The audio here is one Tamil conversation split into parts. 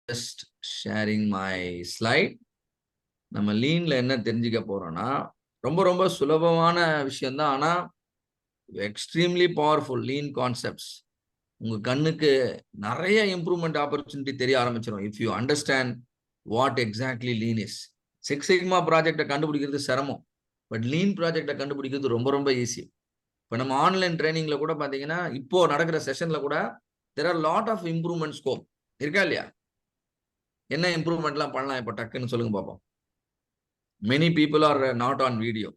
just sharing my slide. நம்ம லீன்ல என்ன தெரிஞ்சுக்க போறோம்னா ரொம்ப ரொம்ப சுலபமான விஷயம் தான். ஆனா எக்ஸ்ட்ரீம்லி பவர்ஃபுல் லீன் கான்செப்ட்ஸ் உங்க கண்ணுக்கு நிறைய இம்ப்ரூவ்மெண்ட் ஆப்பர்ச்சுனிட்டி தெரிய ஆரம்பிச்சிடும். If you understand what exactly lean is. Six sigma ப்ராஜெக்டை கண்டுபிடிக்கிறது சிரமம், பட் லீன் ப்ராஜெக்டை கண்டுபிடிக்கிறது ரொம்ப ரொம்ப ஈஸி. இப்போ நம்ம ஆன்லைன் ட்ரைனிங்ல கூட பாத்தீங்கன்னா இப்போ நடக்கிற செஷன்ல கூட there are lot of improvement scope இருக்கா இல்லையா? என்ன இம்ப்ரூவ்மெண்ட்லாம் பண்ணலாம் இப்போ டக்குன்னு சொல்லுங்க பார்ப்போம். Many people are not on video.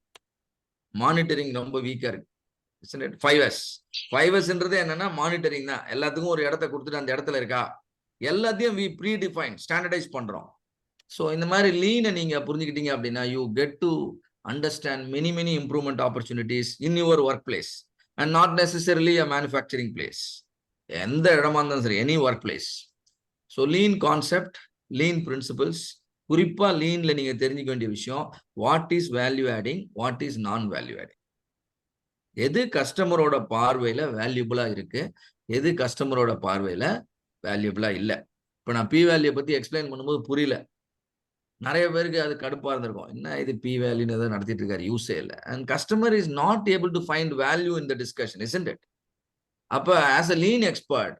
Monitoring ரொம்ப வீக்கா இருக்கு. 5S 5Sன்றது என்னன்னா மானிட்டரிங் தான். எல்லாத்துக்கும் ஒரு இடத்த கொடுத்துட்டு அந்த இடத்துல இருக்கா எல்லாத்தையும் வி ப்ரீ டிஃபைன் ஸ்டாண்டர்டைஸ் பண்றோம். ஸோ இந்த மாதிரி லீனை நீங்க புரிஞ்சுக்கிட்டீங்க அப்படின்னா you get to understand many many improvement opportunities in your work place and not necessarily a manufacturing place. எந்த இடமா இருந்தாலும் சரி, any work place. So lean concept, lean principles, குறிப்பா லீன்ல நீங்க தெரிஞ்சுக்க வேண்டிய விஷயம் what is value adding, what is நான் வேல்யூ ஆடிங். எது கஸ்டமரோட பார்வையில வேல்யூபிளா இருக்கு, எது கஸ்டமரோட பார்வையில வேல்யூபிளா இல்லை. இப்போ நான் பி வேல்யூ பத்தி எக்ஸ்பிளைன் பண்ணும்போது புரியல, நிறைய பேருக்கு அது கடுப்பா இருந்திருக்கும். என்ன இது பி வேல்யூன்னு ஏதோ நடத்திட்டு இருக்காரு, யூஸே இல்லை. And customer is not able to find value in the discussion, isn't it? அப்ப ஆஸ் அ லீன் எக்ஸ்பர்ட்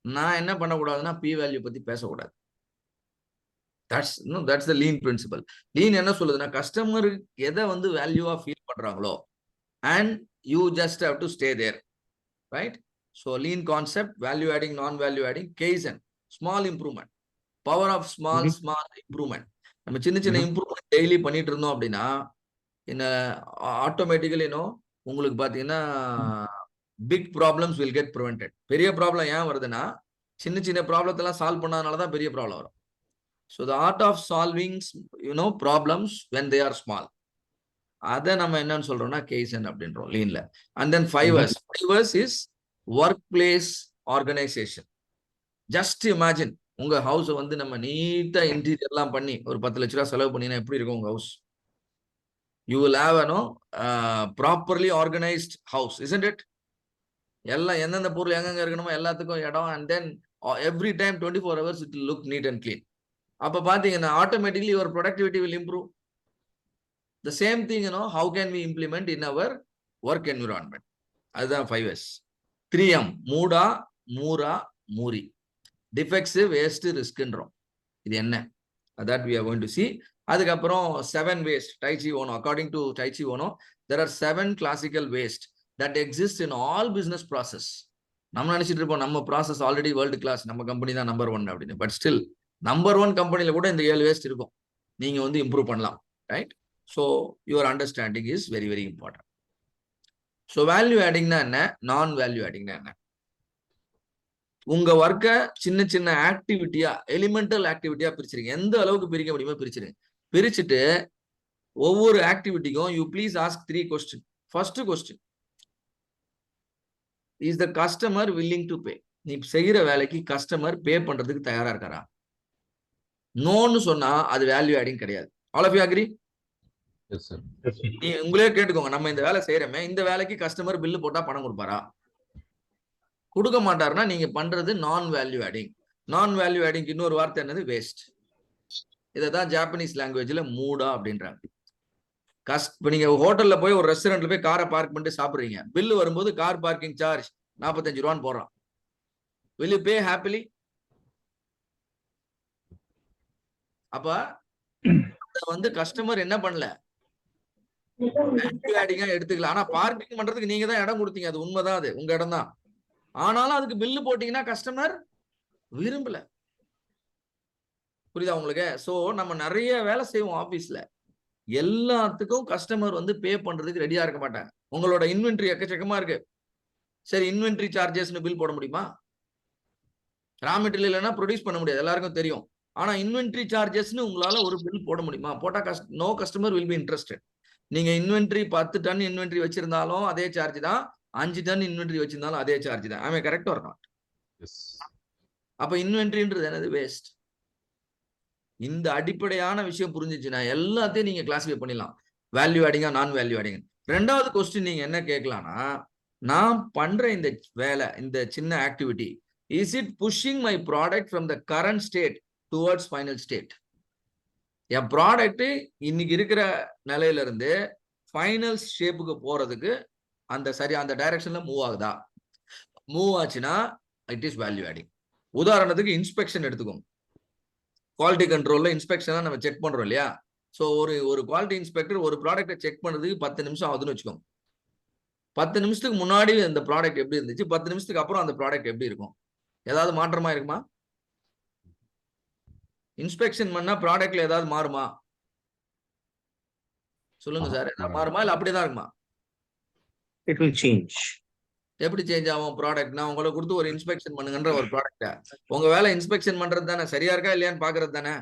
நான் என்ன பண்ணக்கூடாதுன்னா பி வேல்யூ பத்தி பேசக்கூடாது. That's the lean principle. Lean என்ன சொல்லுதுன்னா கஸ்டமருக்கு எதை வந்து வேல்யூவா ஃபீல் பண்றாங்களோ and you just have to stay there, right? So lean concept, value adding, non value adding, Kaizen, small improvement, power of small improvement. நம்ம சின்ன சின்ன இம்ப்ரூவ்மெண்ட் டெய்லி பண்ணிட்டு இருந்தோம் அப்படின்னா என்ன ஆட்டோமேட்டிக்கலி உங்களுக்கு பாத்தீங்கன்னா big problems will get prevented. பெரிய ப்ராப்ளம் ஏன் வருதுன்னா சின்ன சின்ன ப்ராப்ளத்தெல்லாம் சால்வ் பண்ணாதனால தான் பெரிய ப்ராப்ளம் வரும். So the art of solving problems when they are small, அதை நம்ம என்னன்னு சொல்றோம்னா Kaizen அப்படின்றோம் லீன்ல. And then 5S is workplace organisation. Just imagine உங்க ஹவுஸை வந்து நம்ம நீட்டா இன்டீரியர்லாம் பண்ணி ஒரு 10 லட்ச ரூபா செலவு பண்ணினா எப்படி இருக்கும் உங்க house? You will have properly organised house, isn't it? எல்லாம் எந்தெந்த பொருள் எங்கெங்க இருக்கணுமோ எல்லாத்துக்கும் இடம். And then every time 24 hours it will look neat and clean. அப்ப பாத்தீங்கன்னா automatically your productivity will improve. The same thing, how can we implement in our work environment? அதுதான் 5S. 3M, muda, Moora, muri, defects, waste, ரிஸ்க்ன்றோம். இது என்ன? that we are going to see. அதுக்கப்புறம் 7 waste, Taiichi Ohno, according to Taiichi Ohno there are 7 classical waste that exist in all business process. நம்ம நினைச்சிட்டு இருப்போம் நம்ம ப்ராசஸ் ஆல்ரெடி வேர்ல்டு கிளாஸ், நம்ம கம்பெனி தான் நம்பர் 1 அப்படின்னு. பட் ஸ்டில் நம்பர் 1 கம்பெனில கூட இந்த 7 வேஸ்ட் இருக்கும். நீங்க வந்து இம்ப்ரூவ் பண்ணலாம், right? So your understanding is very very important. So value ஆடிங்னா என்ன, நான் வேல்யூ ஆடிங்னா என்ன? உங்க ஒர்க்கை சின்ன சின்ன ஆக்டிவிட்டியா, எலிமெண்டல் ஆக்டிவிட்டியா பிரிச்சிருங்க. எந்த அளவுக்கு பிரிக்க முடியுமோ பிரிச்சிருங்க. பிரிச்சுட்டு ஒவ்வொரு ஆக்டிவிட்டிக்கும் you please ask 3 question. First question, is the customer willing to pay? நீ செய்யற வேலைக்கு கஸ்டமர் பே பண்றதுக்கு தயாரா இருக்காரா? நோன்னு சொன்னா அது வேல்யூ ஆடிங் கிடையாது. All of you agree? நீ உங்களே கேட்டுக்கோங்க, நம்ம இந்த வேலை செய்யறோமே, இந்த வேலைக்கு கஸ்டமர் பில்லு போட்டா பணம் கொடுப்பாரா? கொடுக்க மாட்டாருன்னா நீங்க பண்றது நான் value adding. Non value adding இன்னொரு வார்த்தை என்னது? வேஸ்ட். இதைதான் ஜாப்பனீஸ் லாங்குவேஜ்ல மூடா அப்படின்றாங்க. இப்போ நீங்க ஹோட்டல்ல போய் ஒரு ரெஸ்டாரண்ட்ல போய் காரை பார்க் பண்ணிட்டு சாப்பிடுறீங்க, பில்லு வரும்போது கார் பார்க்கிங் சார்ஜ் 45 ரூபான்னு போடுறான். will you pay happily? அப்ப வந்து கஸ்டமர் என்ன பண்ணல, எடுத்துக்கலாம். ஆனா பார்க்கிங் பண்றதுக்கு நீங்க தான் இடம் கொடுத்தீங்க, அது உண்மைதான், அது உங்க இடம் தான். ஆனாலும் அதுக்கு பில்லு போட்டீங்கன்னா கஸ்டமர் விரும்பல. புரியுதா உங்களுக்கு? சோ நம்ம நிறைய வேலை செய்வோம் ஆபீஸ்ல, எல்லாத்துக்கும் கஸ்டமர் வந்து பே பண்றதுக்கு ரெடியா இருக்க மாட்டாங்க. உங்களோட இன்வென்ட்ரி எக்கச்சக்கமா இருக்கு, சரி இன்வென்ட்ரி சார்ஜஸ்னு பில் போட முடியுமா? ரா மெட்டீரியல் இல்லைன்னா ப்ரொடியூஸ் பண்ண முடியாது, எல்லாருக்கும் தெரியும். ஆனா இன்வென்ட்ரி சார்ஜஸ்னு உங்களால ஒரு பில் போட முடியுமா? போட்டா no customer will be interested. நீங்க இன்வென்ட்ரி 10 டன் இன்வென்ட்ரி வச்சிருந்தாலும் அதே சார்ஜ் தான், 5 டன் இன்வென்ட்ரி வச்சிருந்தாலும் அதே சார்ஜ் தான். ஆமே கரெக்ட் ஆர் நாட்? அப்ப இன்வென்ட்ரின்றது என்னது? வேஸ்ட். இந்த அடிப்படையான விஷயம் புரிஞ்சிச்சுன்னா எல்லாத்தையும் நீங்க கிளாஸிஃபை பண்ணிடலாம், வேல்யூ ஆடிங்கா நான் வேல்யூ ஆடிங். ரெண்டாவது கொஸ்டின் நீங்க என்ன கேட்கலாம்னா, நான் பண்ற இந்த வேலை, இந்த சின்ன activity, is it pushing my product from the current state towards final state. N product இன்னைக்கு இருக்கிற நிலையில இருந்து ஃபைனல் ஷேப்புக்கு போறதுக்கு அந்த டைரக்ஷன்ல மூவ் ஆகுதா? மூவ் ஆச்சுன்னா இட் இஸ் வேல்யூ ஆடிங். உதாரணத்துக்கு இன்ஸ்பெக்ஷன் எடுத்துக்கோங்க. குவாலிட்டி கண்ட்ரோல்ல இன்ஸ்பெக்ஷன் நம்ம செக் பண்றோம் இல்லையா? ஸோ ஒரு குவாலிட்டி இன்ஸ்பெக்டர் ஒரு ப்ராடக்ட்டை செக் பண்றதுக்கு 10 நிமிஷம் ஆகுதுன்னு வச்சுக்கோங்க. 10 நிமிஷத்துக்கு முன்னாடி அந்த ப்ராடக்ட் எப்படி இருந்துச்சு, 10 நிமிஷத்துக்கு அப்புறம் அந்த ப்ராடக்ட் எப்படி இருக்கும்? ஏதாவது மாற்றமா இருக்குமா? இன்ஸ்பெக்ஷன் பண்ணா ப்ராடக்ட்ல ஏதாவது மாறுமா? சொல்லுங்க சார். ஏதாவது மாறுமா இல்ல அப்படிதான் இருக்குமா? It will change. எப்படி சேஞ்ச் ஆகும் ப்ராடக்ட்? நான் உங்களை கொடுத்து ஒரு இன்ஸ்பெக்ஷன் பண்ணுங்கன்ற ஒரு ப்ராடக்ட உங்க வேலை இன்ஸ்பெக்ஷன் பண்றது தானே, சரியா இருக்கா இல்லையான்னு பாக்குறது தானே.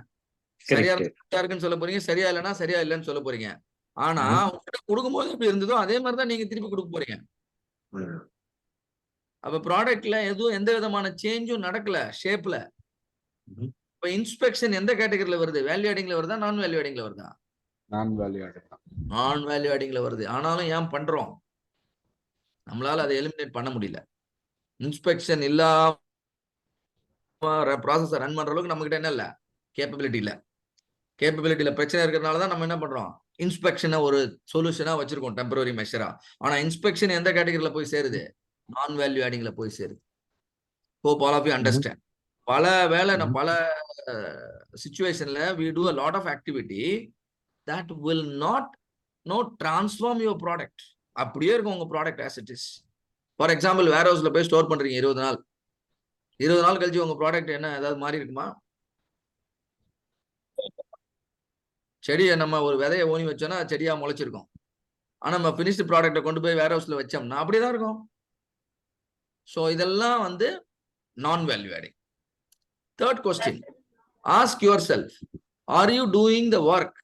சரியா இருக்குன்னு சொல்ல போறீங்க, சரியா இல்லைன்னா சரியா இல்லைன்னு சொல்ல போறீங்க. ஆனா உங்ககிட்ட கொடுக்கும்போது எப்படி இருந்ததோ அதே மாதிரிதான் நீங்க திருப்பி கொடுக்க போறீங்க. அப்ப ப்ராடக்ட்ல எதுவும் எந்த விதமான சேஞ்சும் நடக்கல ஷேப்ல. இப்ப இன்ஸ்பெக்ஷன் எந்த கேட்டகரியில வருது? வேல்யூ ஆடிங்ல வருதா, நான் வேல்யூ ஆடிங்ல வருதா? நான் வேல்யூ ஆடிங். நான் வேல்யூ ஆடிங்ல வருது. ஆனாலும் ஏன் பண்றோம்? நம்மளால அதை எலிமினேட் பண்ண முடியல. இன்ஸ்பெக்ஷன் இல்லாம ப்ராசஸை ரன் பண்ற அளவுக்கு நம்ம கிட்ட என்ன இல்ல, கேப்பபிலிட்டி இல்ல. கேப்பபிலிட்டியில பிரச்சனை இருக்கிறதுனால தான் நம்ம என்ன பண்றோம், இன்ஸ்பெக்ஷனை ஒரு சொல்யூஷனா வச்சிருக்கோம், டெம்பரரி மெஷரா. ஆனா இன்ஸ்பெக்ஷன் எந்த கேட்டகரியில போய் சேருது? நான் வேல்யூ ஆடிங்ல போய் சேருது. Hope all of you understand. பல வேலை பல சிச்சுவேஷன்ல we do a lot of activity that will not transform your product. அப்படியே இருக்கும் உங்க product as it is. For example வேர் ஹவுஸ்ல போய் ஸ்டோர் பண்றீங்க 20 நாள். 20 நாள் கழிச்சு உங்க ப்ராடக்ட் என்ன ஏதாவது மாறி இருக்குமா? செடியை நம்ம ஒரு விதையை ஊனி வச்சோம்னா செடியா முளைச்சிருக்கும். ஆனா நம்ம பினிஷ்டு ப்ராடக்ட்டை கொண்டு போய் வேர் ஹவுஸ்ல வச்சோம்னா அப்படிதான் இருக்கும். ஸோ இதெல்லாம் நான் value adding. Third question, ask your self, are you doing the work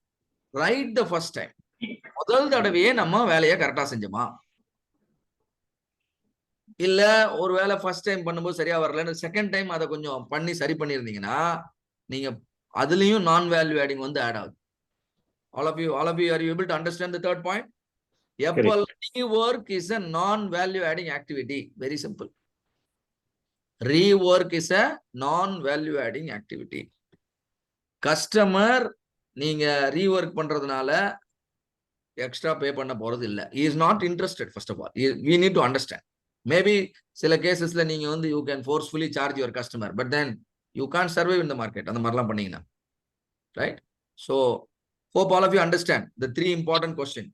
right the first time? முதல் தடவையே நம்ம வேலையை கரெக்டா செஞ்சோமா? இல்ல ஒரு வேலை ஃபர்ஸ்ட் டைம் பண்ணும்போது சரியா வரலன்னு செகண்ட் டைம் அதை கொஞ்சம் பண்ணி சரி பண்ணியிருந்தீங்கன்னா நீங்க அதுலயும் நான் வேல்யூ ஆடிங் ஆட் ஆகுது. all of you are you able to understand the third point? Rework is a non value adding activity. Very simple. Rework is a non value adding activity. Customer நீங்க ரீவொர்க் பண்றதுனால எக்ஸ்ட்ரா பே பண்ண போறது இல்ல. he is not interested. First of all, we need to understand. Maybe சில கேசஸ்ல நீங்க you can forcefully charge your customer, but then you can't survive in the market. அந்த மாதிரிலாம் பண்ணீங்கன்னா, right? So hope all of you understand the three important question.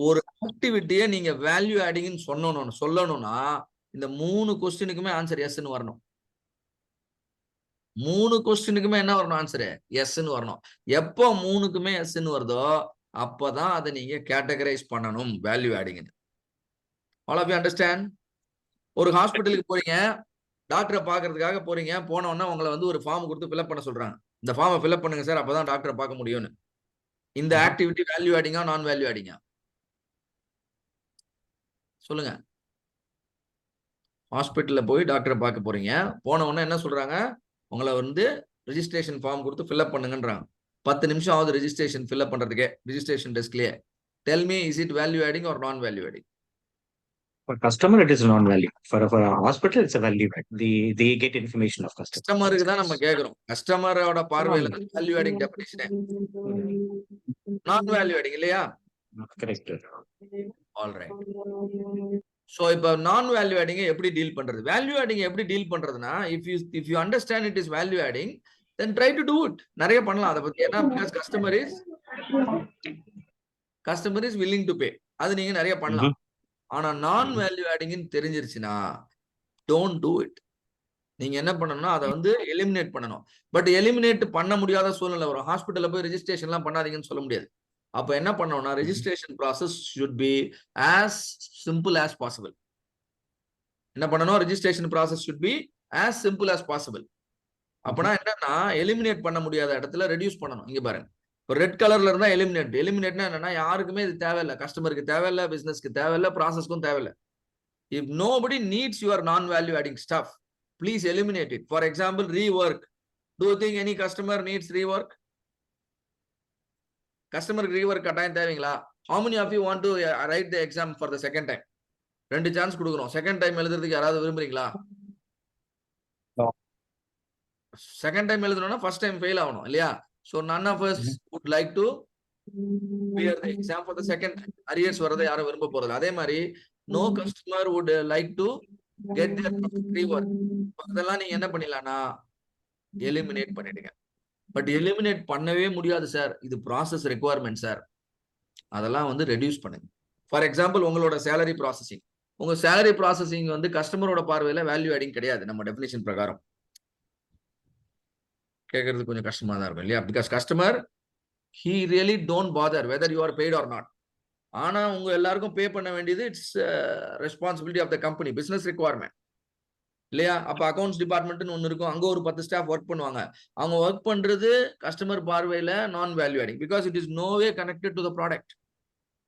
ஒரு ஆக்டிவிட்டியை நீங்க வேல்யூ ஆடிங்னு சொல்லணும்னா இந்த 3 கொஸ்டினுக்குமே ஆன்சர் எஸ்ன்னு வரணும். 3 கொஸ்டினுக்குமே என்ன வரணும்? ஆன்சர் எஸ்ன்னு வரணும். எப்போ 3க்குமே எஸ்ன்னு வருதோ அப்பதான் அதை நீங்க கேட்டகரைஸ் பண்ணணும் value ஆடிங்னு. all of you understand? ஒரு ஹாஸ்பிட்டலுக்கு போறீங்க, டாக்டரை பாக்குறதுக்காக போறீங்க. போன உடனே உங்களை ஒரு ஃபார்ம் கொடுத்து ஃபில்அப் பண்ண சொல்றாங்க. இந்த ஃபார்மை ஃபில்அப் பண்ணுங்க சார், அப்பதான் டாக்டரை பார்க்க முடியும்னு. இந்த ஆக்டிவிட்டி வேல்யூ ஆடிங்கா நான் வேல்யூ ஆடிங்கா? சொல்லுங்க. ஹாஸ்பிட்டல்ல போய் டாக்டரை பார்க்க போறீங்க. போன உடனே என்ன சொல்றாங்க? உங்களை ரெஜிஸ்ட்ரேஷன் ஃபார்ம் கொடுத்து ஃபில்அப் பண்ணுங்கன்றாங்க. 10 நிமிஷம் ஆகுது ரெஜிஸ்ட்ரேஷன் ஃபில்அப் பண்றதுக்கே, ரெஜிஸ்ட்ரேஷன் டெஸ்க்லயே. Tell me, is it value adding or non value adding? For customer, it is non-value. For a hospital, it's a value add. They get information of customer. கஸ்டமருக்கு தான் நம்ம கேக்குறோம். கஸ்டமரோட பார்வையில வேல்யூ ஆடிங் டெஃபினிஷன் நான் வேல்யூ ஆடிங் இல்லையா? Correct. All right. சோ இப்ப நான் வேல்யூ ஆடிங் எப்படி டீல் பண்றது? வேல்யூ ஆடிங் எப்படி டீல் பண்றதுன்னா, if you understand it is value adding, then try to do it. நிறைய பண்ணலாம் அத பத்தி. ஏன்னா because customer is willing to pay. அது நீங்க நிறைய பண்ணலாம். ஆனா நான் வேல்யூ ஆடிங்னு தெரிஞ்சிருச்சுன்னா டோன்ட் டூ இட். நீங்க என்ன பண்ணணும்னா அதை எலிமினேட் பண்ணணும். பட் எலிமினேட் பண்ண முடியாத சூழ்நிலை வரும். ஹாஸ்பிட்டல்ல போய் ரெஜிஸ்ட்ரேஷன் எல்லாம் பண்ணாதீங்கன்னு சொல்ல முடியாது. அப்ப என்ன பண்ணணும்னா registration process should be as simple as possible. என்ன பண்ணணும்? Registration process should be as simple as possible. அப்பனா என்னன்னா எலிமினேட் பண்ண முடியாத இடத்துல ரெடியூஸ் பண்ணணும். இங்க பாருங்க, இப்போ ரெட் கலர்ல இருந்தா எலிமினேட்னா என்னன்னா யாருக்குமே இது தேவையில்லை. கஸ்டமருக்கு தேவையில்லை, பிசினஸ்க்கு தேவையில்லை, ப்ராசஸ்க்கும் தேவையில்லை. If nobody needs your non-value adding stuff, please eliminate it. For example, rework. Do you think any customer needs rework? Customer rework கட்டாயம் தேவைங்களா? How many of you want to write the exam for the second time? 2 chance கொடுக்குறோம். செகண்ட் டைம் எழுதுறதுக்கு யாராவது விரும்புறீங்களா? செகண்ட் டைம் எழுதணும்னா ஃபர்ஸ்ட் டைம் ஃபெயில் ஆகணும் இல்லையா? So none of us would like to clear the exam for the second time. Arrears வரதை யாரும் விரும்ப போறது. அதே மாதிரி no customer would like to get their profit rework. அதெல்லாம் நீங்க என்ன பண்ணிடலாம்னா எலிமினேட் பண்ணிடுங்க. பட் எலிமினேட் பண்ணவே முடியாது சார், இது ப்ராசஸ் ரெக்குவயர்மெண்ட் சார். அதெல்லாம் வந்து ரெடியூஸ் பண்ணுங்க. ஃபார் எக்ஸாம்பிள் உங்களோட சேலரி ப்ராசஸிங், உங்க சேலரி ப்ராசஸிங் வந்து கஸ்டமரோட பார்வையில வேல்யூ ஆடிங் கிடையாது நம்ம டெஃபினிஷன் பிரகாரம். கேட்கறது கொஞ்சம் கஷ்டமா தான் இருக்கும் இல்லையா? Because customer he really don't bother whether you are paid or not. ஆனா உங்க எல்லாருக்கும் பே பண்ண வேண்டியது it's responsibility of the company, business requirement இல்லையா? அப்ப அக்கௌண்ட்ஸ் டிபார்ட்மெண்ட்னு ஒன்னு இருக்கும், அங்க ஒரு 10 ஸ்டாஃப் ஒர்க் பண்ணுவாங்க. அவங்க ஒர்க் பண்றது கஸ்டமர் பார்வையில non value adding, because it is no way connected to the product,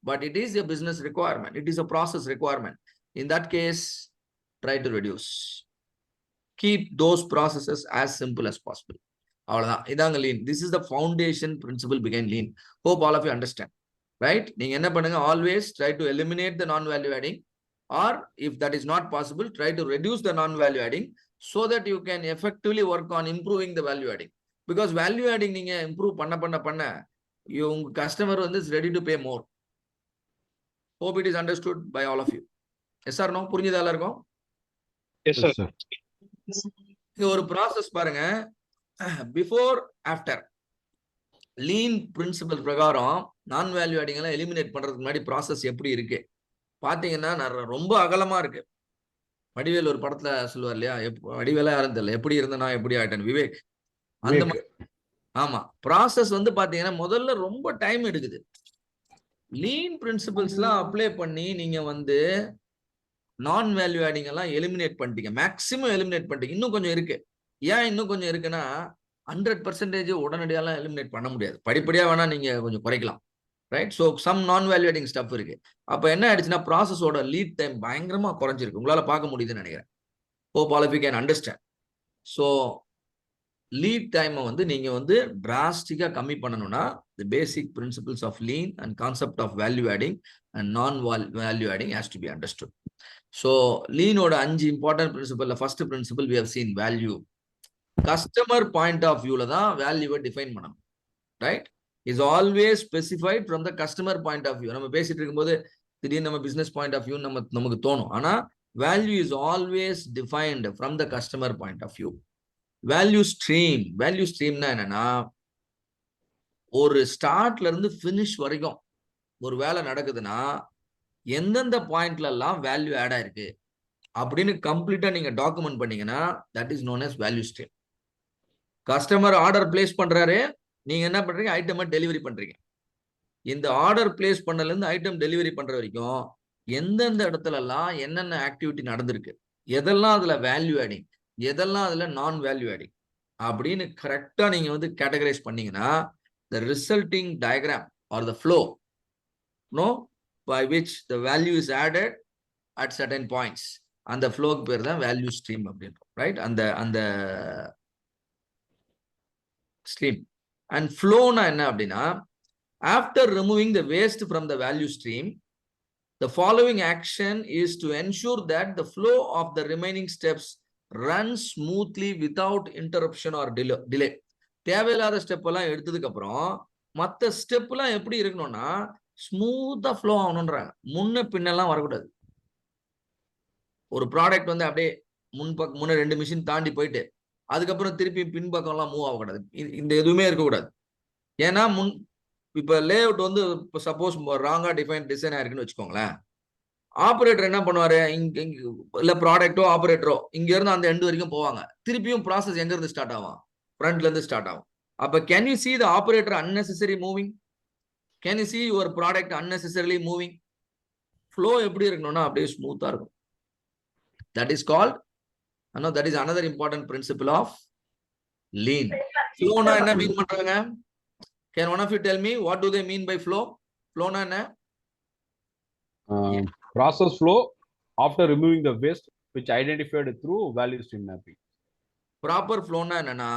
but it is a business requirement, it is a process requirement. In that case, try to reduce, keep those processes as simple as possible. அவ்வளவுதான், இதாங்க lean. This is the foundation principle behind lean. Hope all of you understand, right? நீங்க என்ன பண்ணுங்க, always try to eliminate the non value adding, or if that is not possible, try to reduce the non value adding so that you can effectively work on improving the value adding. Because value adding நீங்க improve பண்ண உங்க customer வந்து is ready to pay more. Hope it is understood by all of you. Yes or no? புரிஞ்சதா எல்லாருக்கும்? Yes, sir. இங்க ஒரு ப்ராசஸ் பாருங்க, பிஃபோர் ஆஃப்டர். லீன் பிரின்சிபல் பிரகாரம் நான் வேல்யூ ஆடிங் எல்லாம் எலிமினேட் பண்றதுக்கு முன்னாடி ப்ராசஸ் எப்படி இருக்கு பாத்தீங்கன்னா ரொம்ப அகலமா இருக்கு. வடிவேல் ஒரு படத்துல சொல்லுவார் இல்லையா, வடிவேலா யாரும் தெரியல, எப்படி இருந்தனா எப்படி ஆயிட்டேன் விவேக், அந்த மாதிரி. ஆமா, ப்ராசஸ் வந்து பாத்தீங்கன்னா முதல்ல ரொம்ப டைம் எடுக்குது. லீன் பிரின்சிபல்ஸ் எல்லாம் அப்ளை பண்ணி நீங்க வந்து நான் வேல்யூ ஆடிங் எல்லாம் எலிமினேட் பண்ணிட்டீங்க, மேக்சிமம் எலிமினேட் பண்ணிட்டீங்க. இன்னும் கொஞ்சம் இருக்கு. ஏன் இன்னும் கொஞ்சம் இருக்குன்னா 100% உடனடியாலாம் எலிமினேட் பண்ண முடியாது, படிப்படியா வேணா நீங்க கொஞ்சம் குறைக்கலாம், right? So some non value adding stuff இருக்கு. அப்ப என்ன ஆயிடுச்சுன்னா ப்ராசஸோட லீட் டைம் பயங்கரமா குறைஞ்சிருக்கு, உங்களால பார்க்க முடியுதுன்னு நினைக்கிறேன். Hope all of you can understand. So lead டைமை வந்து நீங்க வந்து டிராஸ்டிக்கா கம்மி பண்ணணும்னா the basic principles of lean and concept of value adding and non value adding has to be understood. So லீனோட 5 இம்பார்ட்டன்ட் பிரின்சிபல்ல first principle we have seen value. Customer point of வியூல தான் வேல்யூவை டிஃபைன் பண்ணணும், right? Is always specified from the customer point of view. நம்ம பேசிட்டு இருக்கும்போது திடீர்னு நம்ம பிசினஸ் பாயிண்ட் ஆஃப் வியூ நமக்கு தோணும், ஆனா value is always defined from the customer point of view. Value ஸ்ட்ரீம்னா என்னன்னா, ஒரு ஸ்டார்ட்ல இருந்து பினிஷ் வரைக்கும் ஒரு வேலை நடக்குதுன்னா எந்தெந்த பாயிண்ட்ல எல்லாம் வேல்யூ ஆட் ஆயிருக்கு அப்படின்னு கம்ப்ளீட்டா நீங்க டாக்குமெண்ட் பண்ணீங்கன்னா that is known as value stream. Customer order place பண்றாரு, நீங்க என்ன பண்றீங்க, ஐட்டமை டெலிவரி பண்றீங்க. இந்த ஆர்டர் பிளேஸ் பண்ணல இருந்து ஐட்டம் டெலிவரி பண்ற வரைக்கும் எந்தெந்த இடத்துல எல்லாம் என்னென்ன ஆக்டிவிட்டி நடந்திருக்கு, எதெல்லாம் அதுல வேல்யூ ஆடிங், எதெல்லாம் அதுல நான் வேல்யூ ஆடிங் அப்படின்னு கரெக்டா நீங்க வந்து கேட்டகரைஸ் பண்ணீங்கன்னா the resulting diagram or the flow by which the value is added at certain points, and the flow பேர் தான் வேல்யூ ஸ்ட்ரீம் அப்படின்றோம், ரைட்? அந்த ஸ்ட்ரீம். அண்ட் ஃப்ளோனா என்ன அப்படின்னா, after removing the waste from the value stream, the following action is to ensure that the flow of the remaining steps runs smoothly without interruption or delay. தேவையில்லாத ஸ்டெப் எல்லாம் எடுத்ததுக்கு அப்புறம் மற்ற ஸ்டெப் எல்லாம் எப்படி இருக்கணும்னா ஸ்மூத்தா ஃப்ளோ ஆகணும்ன்றாங்க, முன்ன பின்னெல்லாம் வரக்கூடாது. ஒரு ப்ராடக்ட் வந்து அப்படியே முன்ன 2 மிஷின் தாண்டி போயிட்டு அதுக்கப்புறம் திருப்பி பின்பக்கம் எல்லாம் மூவ் ஆகக்கூடாது, இந்த எதுவுமே இருக்கக்கூடாது. ஏன்னா இப்ப லே அவுட் வந்து சப்போஸ் ராங்கா டிஃபைன் டிசைன் ஆயிருக்குன்னு வச்சுக்கோங்களேன், ஆபரேட்டர் என்ன பண்ணுவாரு, இல்ல ப்ராடக்டோ ஆபரேட்டரோ இங்க இருந்து அந்த எண்டு வரைக்கும் போவாங்க, திருப்பியும் ப்ராசஸ் எங்க இருந்து ஸ்டார்ட் ஆகும், ஃப்ரண்ட்ல இருந்து ஸ்டார்ட் ஆகும். அப்ப can you see the operator unnecessary moving? Can you see your product unnecessarily moving? flow எப்படி இருக்கணும்னா அப்படியே ஸ்மூத்தா இருக்கும். That is called, that is another important principle of lean. flow na என்ன மீன் பண்றாங்க? Can one of you tell me what do they mean by flow? flow na என்ன? Process flow after removing the waste which identified through value stream mapping. Proper flow na என்னன்னா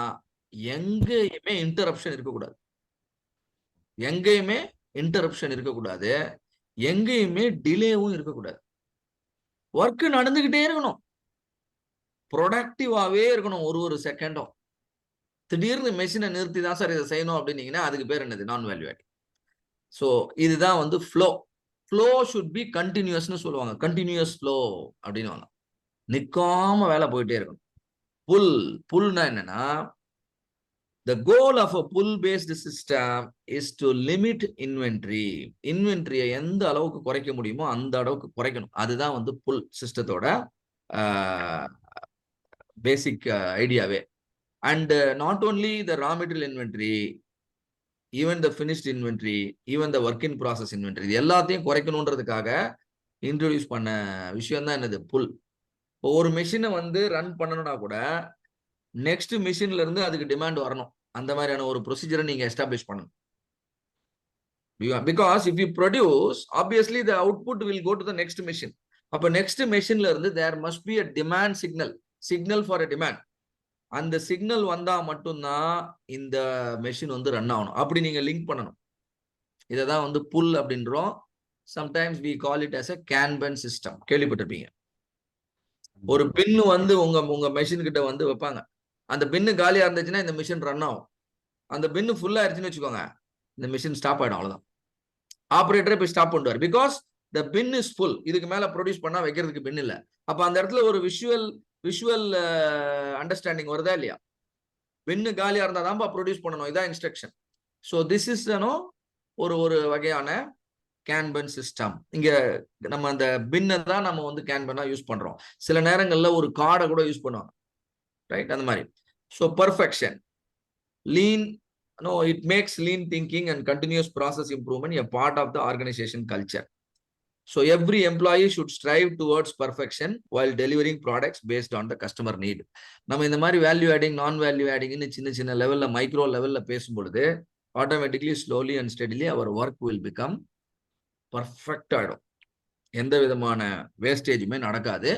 எங்கேயுமே இன்டரப்ஷன் இருக்கக்கூடாது, எங்கேயுமே இன்டரப்ஷன் இருக்கக்கூடாது, எங்கேயுமே டிலேவும் இருக்கக்கூடாது. ஒர்க் நடந்துகிட்டே இருக்கணும், ப்ரொடக்டிவாவே இருக்கணும் ஒரு செகண்டும். திடீர்னு மெஷினை நிறுத்தி தான் சார் இதை செய்யணும் அப்படின்னீங்கன்னா அதுக்கு பேர் என்னது? நான் வேல்யூ ஆடிங். ஸோ இதுதான் வந்து ஃப்ளோ. ஃப்ளோ ஷுட் பி கண்டினியூஸ்னு சொல்லுவாங்க. கண்டினியூஸ் ஃப்ளோ அப்படின்னு நிற்காம வேலை போயிட்டே இருக்கணும். புல் புல்னா என்னன்னா, the goal of a pull based system is to limit inventory. இன்வென்ட்ரியை எந்த அளவுக்கு குறைக்க முடியுமோ அந்த அளவுக்கு குறைக்கணும். அதுதான் வந்து புல் சிஸ்டத்தோட பேசிக் ஐடியாவே. And not only the raw material inventory, even the finished inventory, even the work in process inventory, இது எல்லாத்தையும் குறைக்கணுன்றதுக்காக இன்ட்ரோடியூஸ் பண்ண விஷயம் தான் என்னது? புல். இப்போ ஒரு மெஷினை வந்து ரன் பண்ணணும்னா கூட நெக்ஸ்ட் மிஷின்ல இருந்து அதுக்கு டிமாண்ட் வரணும். அந்த மாதிரியான ஒரு ப்ரொசீஜரை நீங்க எஸ்டாப்ளிஷ் பண்ணணும். Because if you produce, obviously the output will go to the next machine. அப்ப நெக்ஸ்ட் மெஷின்ல இருந்து there must be a demand signal for a demand. அந்த சிக்னல் வந்தா மட்டும்தான் இந்த மெஷின் வந்து ரன் ஆகணும். அப்படி நீங்க லிங்க் பண்ணணும். இதை தான் வந்து புல் அப்படின்றோம். Sometimes we call it as a Kanban system. கேள்விப்பட்டிருப்பீங்க. ஒரு பின்னு வந்து உங்க மெஷின் கிட்ட வந்து வைப்பாங்க. அந்த பின்னு காலியா இருந்துச்சுன்னா இந்த மிஷின் ரன் ஆகும். அந்த பின்னு ஃபுல்லா ஆயிடுச்சுன்னு வச்சுக்கோங்க, இந்த மிஷின் ஸ்டாப் ஆயிடும். அவ்வளவுதான். ஆபரேட்டரே போய் ஸ்டாப் பண்ணுவார். Because the bin is full. இதுக்கு மேல ப்ரொடியூஸ் பண்ணா வைக்கிறதுக்கு பின் இல்ல. அப்ப அந்த இடத்துல ஒரு விஷுவல் அண்டர்ஸ்டாண்டிங் வருதா இல்லையா? பின்னு காலியா இருந்தா தான் ப்ரொடியூஸ் பண்ணணும். இதான் இன்ஸ்ட்ரக்ஷன். ஸோ திஸ் இஸ் ஒரு வகையான கேன்பன் சிஸ்டம். இங்க நம்ம அந்த பின்னை தான் நம்ம வந்து கேன்பனா யூஸ் பண்றோம். சில நேரங்கள்ல ஒரு கார்டை கூட யூஸ் பண்ணுவாங்க, ரைட்? அந்த மாதிரி. So perfection, lean, no, it makes lean thinking and continuous process improvement a part of the organization culture. So every employee should strive towards perfection while delivering products based on the customer need. நம்ம இந்த மாதிரி வேல்யூ ஆடிங், நான் வேல்யூ ஆடிங்னு சின்ன லெவல்ல, மைக்ரோ லெவல்ல பேசும்பொழுது automatically slowly and steadily our work will become perfect ஆயிடும். எந்த விதமான வேஸ்டேஜுமே நடக்காது.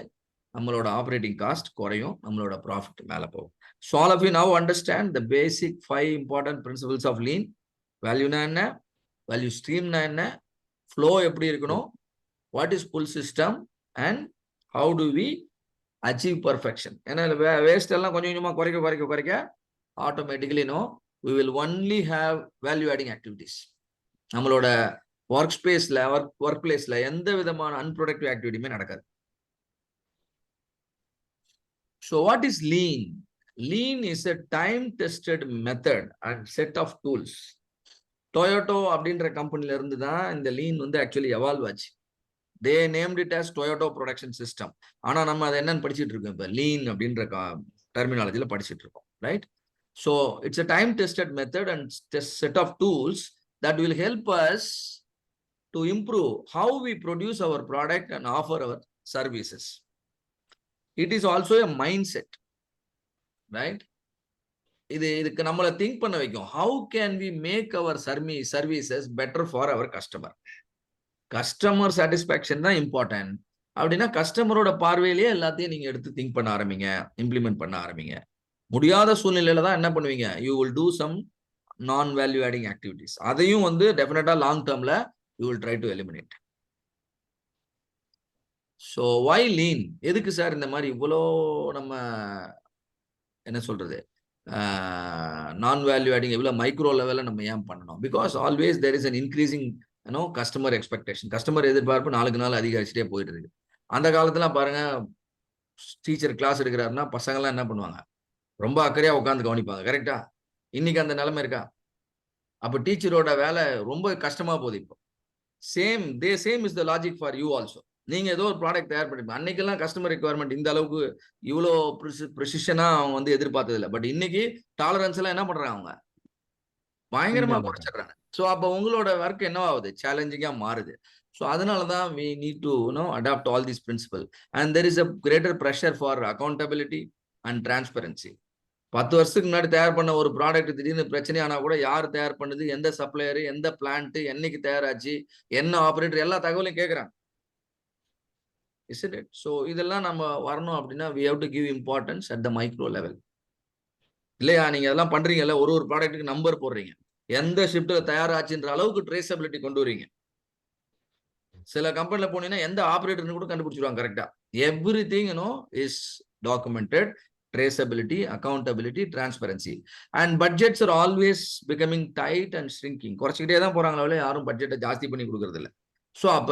நம்மளோட ஆப்ரேட்டிங் காஸ்ட் குறையும், நம்மளோட ப்ராஃபிட் மேல போகும். So all of you now understand the basic 5 important principles of lean. வேல்யூனா என்ன, வேல்யூ ஸ்ட்ரீம்னா என்ன, ஃப்ளோ எப்படி இருக்கணும், what is pull system, and how do we achieve perfection. ஏன்னா வேஸ்ட் எல்லாம் கொஞ்சம் கொஞ்சமா குறைக்க ஆட்டோமேட்டிக்கலி we will only have value adding activities. நம்மளோட ஒர்க் ஸ்பேஸ்ல, ஒர்க் பிளேஸ்ல எந்த விதமான அன்ப்ரொடக்டிவ் ஆக்டிவிட்டியுமே நடக்காது. So what is lean? Lean is a time-tested method and set of tools. Toyota அப்படின்ற கம்பெனில இருந்து தான் இந்த லீன் வந்து ஆக்சுவலி எவால்வ் ஆச்சு. They named it as Toyota production system. ஆனா நம்ம அதை என்னன்னு படிச்சுட்டு இருக்கோம்? இப்ப லீன் அப்படின்ற டெர்மினாலஜில படிச்சுட்டு இருக்கோம், right? So it's a time-tested method and set of tools that will help us to improve how we produce our product and offer our services. It is also a mindset, right? இதுக்கு நம்மளை திங்க் பண்ண வைக்கும். How can we make our services better for our customer? Customer satisfaction தான் இம்பார்ட்டன்ட். அப்படின்னா கஸ்டமரோட பார்வையிலேயே எல்லாத்தையும் நீங்க எடுத்து திங்க் பண்ண ஆரம்பிங்க, இம்ப்ளிமெண்ட் பண்ண ஆரம்பிங்க. முடியாத சூழ்நிலையில தான் என்ன பண்ணுவீங்க? You will do some non value adding activities. அதையும் வந்து டெஃபினட்டா லாங் டேர்ம்ல you will try to eliminate. So why lean? எதுக்கு சார் இந்த மாதிரி இவ்வளோ நம்ம என்ன சொல்றது நான் வேல்யூ ஆடிங் எவ்வளோ மைக்ரோ லெவலில் நம்ம ஏன் பண்ணணும்? Because always there is an increasing customer expectation. Customer எதிர்பார்ப்பு நாளுக்கு நாள் அதிகரிச்சுட்டே போயிட்டு இருக்கு. அந்த காலத்துலாம் பாருங்க, டீச்சர் கிளாஸ் எடுக்கிறாருன்னா பசங்கள்லாம் என்ன பண்ணுவாங்க? ரொம்ப அக்கறையா உட்காந்து கவனிப்பாங்க, கரெக்டா? இன்னைக்கு அந்த நிலைமை இருக்கா? அப்போ டீச்சரோட வேலை ரொம்ப கஷ்டமா போகுது. இப்போ same is the logic for you also. நீங்க ஏதோ ஒரு ப்ராடக்ட் தயார் பண்ணிப்பீங்க. அன்னைக்கெல்லாம் கஸ்டமர் ரெக்யர்மெண்ட் இந்த அளவுக்கு இவ்வளோ ப்ரிசிஷனா அவங்க வந்து எதிர்பார்த்தது இல்லை. பட் இன்னைக்கு டாலரன்ஸ் எல்லாம் என்ன பண்றாங்க? அவங்க பயங்கரமா குறைச்சிடுறாங்க. ஸோ அப்போ உங்களோட ஒர்க் என்னவாகுது? சேலஞ்சிங்கா மாறுது. ஸோ அதனால தான் we need to adopt all these principles. And there is a greater pressure for accountability and transparency. 10 வருஷத்துக்கு முன்னாடி தயார் பண்ண ஒரு ப்ராடக்ட் திடீர்னு பிரச்சனை ஆனா கூட யார் தயார் பண்ணுது, எந்த சப்ளையர், எந்த பிளான்ட், என்னைக்கு தயாராச்சு, என்ன ஆபரேட்டர், எல்லா தகவலையும் கேட்கறாங்க. Isn't it? So இதெல்லாம் நம்ம வரணும் அப்படின்னா we have to give importance at the micro level. இல்லையா? நீங்க அதெல்லாம் பண்றீங்கல்ல, ஒரு ப்ராடக்ட்டுக்கு நம்பர் போடுறீங்க, எந்த ஷிப்ட்ல தயாராச்சுன்ற அளவுக்கு ட்ரேசபிலிட்டி கொண்டு வரீங்க. சில கம்பெனில போனீங்கன்னா எந்த ஆபரேட்டர்னு கூட கண்டுபிடிச்சிருவாங்க கரெக்டா. Everything is documented traceability, accountability, transparency. And budgets are always becoming tight and shrinking. குறைச்சிக்கிட்டே தான் போறாங்களே, யாரும் பட்ஜெட்டை ஜாஸ்தி பண்ணி கொடுக்கறது இல்லை. ஸோ அப்ப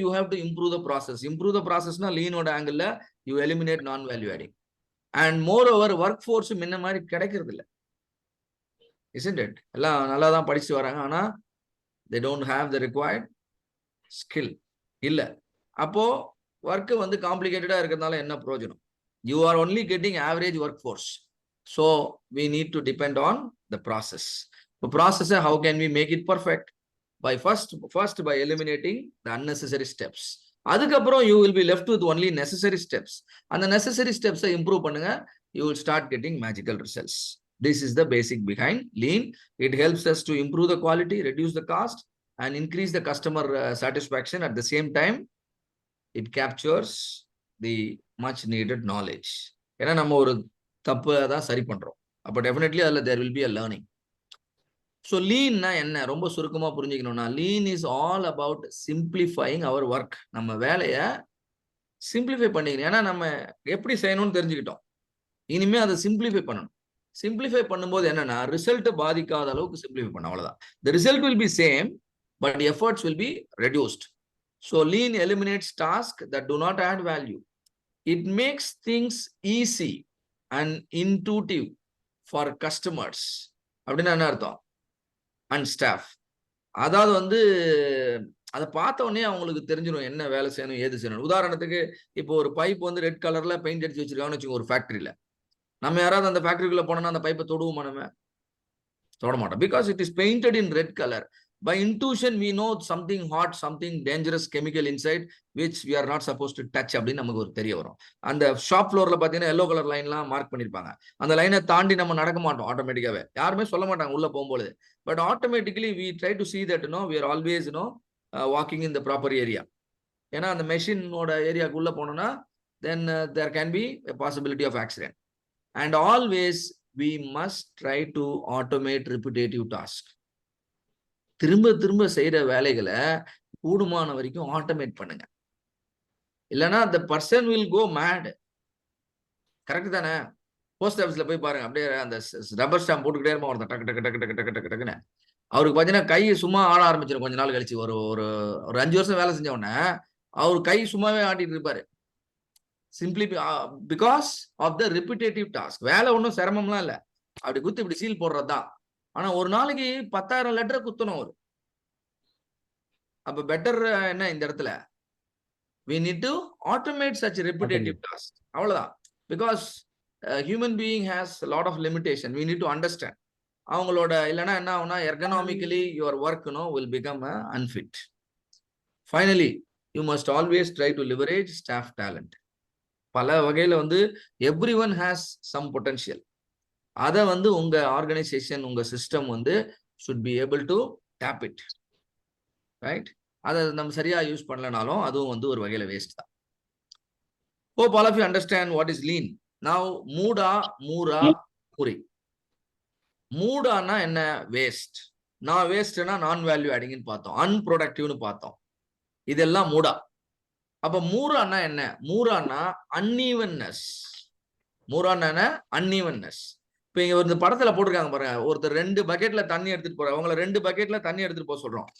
you have to improve the process. Improve the processனா லீனோட ஆங்கிள் you eliminate non-value adding. And moreover, workforce முன்ன மாதிரி கிடைக்கிறது இல்லை. Isn't it? எல்லாம் நல்லா தான் படிச்சு வராங்க, ஆனா they don't have the required skill. இல்ல. அப்போ ஒர்க் வந்து காம்ப்ளிகேட்டடா இருக்கிறதுனால என்ன பிரயோஜனம்? You are only getting average workforce. So we need to depend on the process. The process, how can we make it perfect? By first by eliminating the unnecessary steps. அதுக்கப்புறம் you will be left with only necessary steps. And the necessary steps improve பண்ணுங்க, you will start getting magical results. This is the basic behind lean. It helps us to improve the quality, reduce the cost, and increase the customer satisfaction. At the same time, it captures the much needed knowledge. ஏன்னா நம்ம ஒரு தப்பு தான் சரி பண்றோம். அப்ப டெஃபினெட்லி அதுல there will be a learning. So lean-னா என்ன? ரொம்ப சுருக்கமா புரிஞ்சுக்கணும்னா, lean is all about simplifying our work. நம்ம வேலையை சிம்பிளிஃபை பண்ணிக்கணும். ஏன்னா நம்ம எப்படி செய்யணும்னு தெரிஞ்சுக்கிட்டோம். இனிமே அதை சிம்பிளிஃபை பண்ணணும். சிம்பிளிஃபை பண்ணும்போது என்னன்னா, ரிசல்ட் பாதிக்காத அளவுக்கு சிம்பிளிஃபை பண்ண, அவ்வளவுதான். The result will be same, but efforts will be reduced. So lean eliminates tasks that do not add value. It makes things easy and intuitive for customers. அப்படின்னா என்ன அர்த்தம்? And staff. அதாவது வந்து அதை பார்த்த உடனே அவங்களுக்கு தெரிஞ்சிடும் என்ன வேலை செய்யணும், ஏது செய்யணும். உதாரணத்துக்கு இப்போ ஒரு பைப் வந்து ரெட் கலர்ல பெயிண்ட் அடிச்சு வச்சிருக்காங்கன்னு வச்சுக்கோங்க ஒரு ஃபேக்டரியில. நம்ம யாராவது அந்த ஃபேக்டரிக்குள்ள போனோம்னா அந்த பைப்பை தொடுவோமா? நம்ம தொட மாட்டோம். Because it is painted in red colour. By intuition, we know something hot, something dangerous chemical inside, which we are not supposed to touch. அப்படின்னு நமக்கு ஒரு தெரிய வரும். அந்த ஷாப் ஃப்ளோர்ல பாத்தீங்கன்னா எல்லோ கலர் லைன்லாம் மார்க் பண்ணிருப்பாங்க. அந்த லைனை தாண்டி நம்ம நடக்க மாட்டோம் ஆட்டோமேட்டிக்காவே. யாருமே சொல்ல மாட்டாங்க உள்ள போகும்போது. But automatically we try to see that we are always walking in the proper area. ஏன்னா அந்த மெஷினோட ஏரியாவுக்கு உள்ள போனோம்னா then there can be a possibility of accident. And always we must try to automate repetitive tasks. திரும்ப திரும்ப செய்யற வேலைகளை கூடுமான வரைக்கும் ஆட்டோமேட் பண்ணுங்க. இல்லைன்னா the person will go mad. Correct தானே? போஸ்ட் ஆஃபீஸ்ல போய் பாருங்க, அப்படியே அந்த ரப்பர் ஸ்டாம்ப் போட்டுக்கிட்டே இருப்போம் ஒருத்தன், டக்கு டக்கு டக்கு டக்கு டக்கு டக்கு டக்குன்னு. அவருக்கு பாத்தீங்கன்னா கை சும்மா ஆட ஆரம்பிச்சிடும். கொஞ்ச நாள் கழிச்சு ஒரு ஒரு 5 வருஷம் வேலை செஞ்ச உடனே அவர் கை சும்மாவே ஆட்டிட்டு இருப்பாரு. Simply because of the repetitive task. வேலை ஒன்றும் சிரமம்லாம் இல்லை, அப்படி குத்து இப்படி சீல் போடுறதுதான். ஆனா ஒரு நாளைக்கு 10,000 லெட்டரை குத்தணும் அவரு. அப்ப பெட்டர் என்ன இந்த இடத்துல? we need to automate such repetitive tasks. அவ்வளவுதான். because human being has a lot of limitation. We need to understand. அவங்களோட இல்லைன்னா என்ன ஆகும்னா, ergonomically your work will become unfit. Finally, you must always try to leverage staff talent. பல வகையில everyone has some potential. அதை உங்க ஆர்கனைசேஷன், உங்க system should be able to tap it. Right? அதை நம்ம சரியா யூஸ் பண்ணலனாலும் அதுவும் ஒரு வகையில வேஸ்ட் தான். Hope all of you understand what is lean. Now மூடா, மூரா, மூரி. மூடானா என்ன? வேஸ்ட். நான் வேஸ்ட்னா நான் வேல்யூ ஆடிங்னு பார்த்தோம், அன்ப்ரொடக்டிவ்னு பார்த்தோம். இதெல்லாம் மூடா. அப்ப மூரானா என்ன? மூரானா அன்ஈவன்னஸ். மூரானா என்ன? அன்ஈவன்னஸ். இப்ப இங்க ஒரு படத்துல போட்டிருக்காங்க பாருங்க, ஒருத்தர் 2 பக்கெட்ல தண்ணி எடுத்துட்டு போற, அவங்கள 2 பக்கெட்ல தண்ணி எடுத்துட்டு போக சொல்றோம்.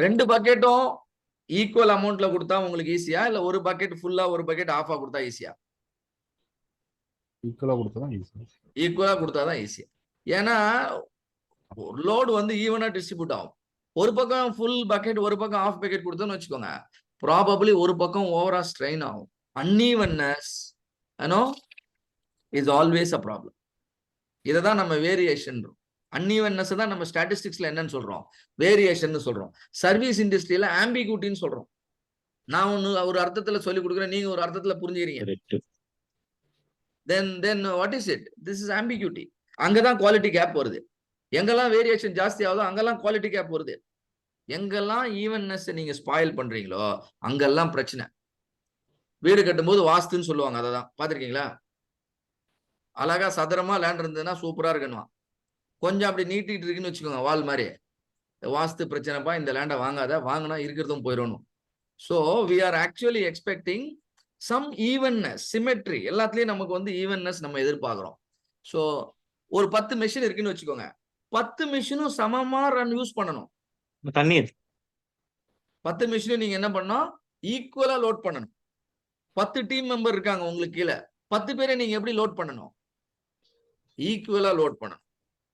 2 பக்கெட்டும் ஈக்குவல் அமௌண்ட்ல கொடுத்தா உங்களுக்கு ஈஸியா, இல்ல ஒரு பக்கெட் ஃபுல்லா ஒரு பக்கெட் ஆஃபா கொடுத்தா ஈஸியா? ஈக்குவலா கொடுத்தாதான் ஈஸி. ஈக்குவலா கொடுத்தாதான் ஈஸியா. ஏன்னா லோடு ஈவனா டிஸ்ட்ரிபியூட் ஆகும். ஒரு பக்கம் ஃபுல் பக்கெட், ஒரு பக்கம் ஆஃப் பக்கெட் கொடுத்தோன்னு வச்சுக்கோங்க, ப்ராபபிளி ஒரு பக்கம் ஓவரா ஸ்ட்ரெயின் ஆகும். அன்ஈவன்னஸ் இஸ் ஆல்வேஸ் அ ப்ராப்ளம். இதை தான் நம்ம வேரியேஷன், அன்ஈவன்னஸ் தான் நம்ம ஸ்டாட்டிஸ்டிக்ஸ்ல என்னன்னு சொல்றோம்? வேரியேஷன் சொல்றோம். சர்வீஸ் இண்டஸ்ட்ரியில ஆம்பிகுட்டின்னு சொல்றோம். நான் ஒரு அர்த்தத்துல சொல்லி கொடுக்குறேன், நீங்க ஒரு அர்த்தத்துல புரிஞ்சுக்கிறீங்க. then what is it? This is ambiguity. அங்கதான் குவாலிட்டி கேப் வருது. எங்கெல்லாம் வேரியேஷன் ஜாஸ்தி ஆகுதோ அங்கெல்லாம் குவாலிட்டி கேப் வருது. எங்கெல்லாம் ஈவன்னஸ் நீங்க ஸ்பாயில் பண்றீங்களோ அங்கெல்லாம் பிரச்சனை. வீடு கட்டும் போது வாஸ்துன்னு சொல்லுவாங்க, அதை தான் பாத்திருக்கீங்களா? அழகா சதுரமா லேண்ட் இருந்ததுன்னா சூப்பரா இருக்கணும். கொஞ்சம் அப்படி நீட்டிட்டு இருக்குன்னு வச்சுக்கோங்க, வால் மாதிரி, வாஸ்து பிரச்சனைப்பா, இந்த லேண்டை வாங்காத, வாங்கினா இருக்கிறதும் போயிடணும். So we are actually expecting some evenness, symmetry, எல்லாத்துலயும் நமக்கு வந்து ஈவன்னஸ் நம்ம எதிர்பார்க்கிறோம். ஸோ ஒரு 10 மெஷின் இருக்குன்னு வச்சுக்கோங்க, 10 மெஷினும் சமமா ரன் யூஸ் பண்ணணும். தண்ணீர் 10 மெஷினும் நீங்க என்ன பண்ணணும், ஈக்குவலா லோட் பண்ணணும். 10 டீம் மெம்பர் இருக்காங்க உங்களுக்கு கீழே, 10 பேரை நீங்க எப்படி லோட் பண்ணணும், ஈக்குவலா லோட் பண்ணணும்.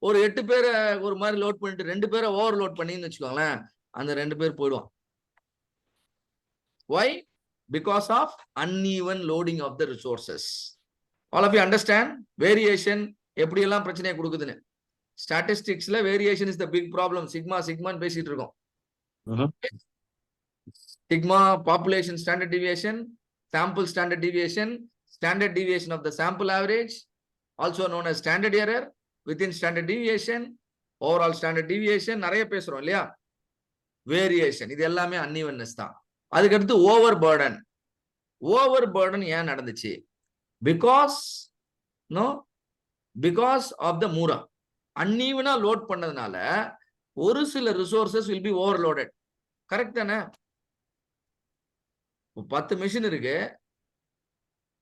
ஒரு 8 பேரை ஒரு மாதிரி லோட் பண்ணிட்டு 2 பேரை ஓவர் லோட் பண்ணீங்கன்னு வச்சுக்கோங்களேன், அந்த 2 பேர் போயிடுவான். Why? Because of uneven loading of the resources. All of you understand variation எப்படி எல்லாம் பிரச்சனையை கொடுக்குதுன்னு. ஸ்டாட்டிஸ்டிக்ஸ்ல variation is the big problem. சிக்மான்னு பேசிட்டு இருக்கோம். Sigma population standard deviation, sample standard deviation of the sample average, also known as standard error, within standard deviation, overall standard deviation, நிறைய பேசுறோம் இல்லையா. வேரியேஷன் இது எல்லாமே அன்இவன்னஸ் தான். அதுக்கடுத்து ஓவர் பர்டன் ஏன் நடந்துச்சு? பிகாஸ் ஆஃப் த மூரா. அன்ஈவனா லோட் பண்ணதுனால ஒரு சில resources will be overloaded. Correct தானே? 10 மிஷின் இருக்கு,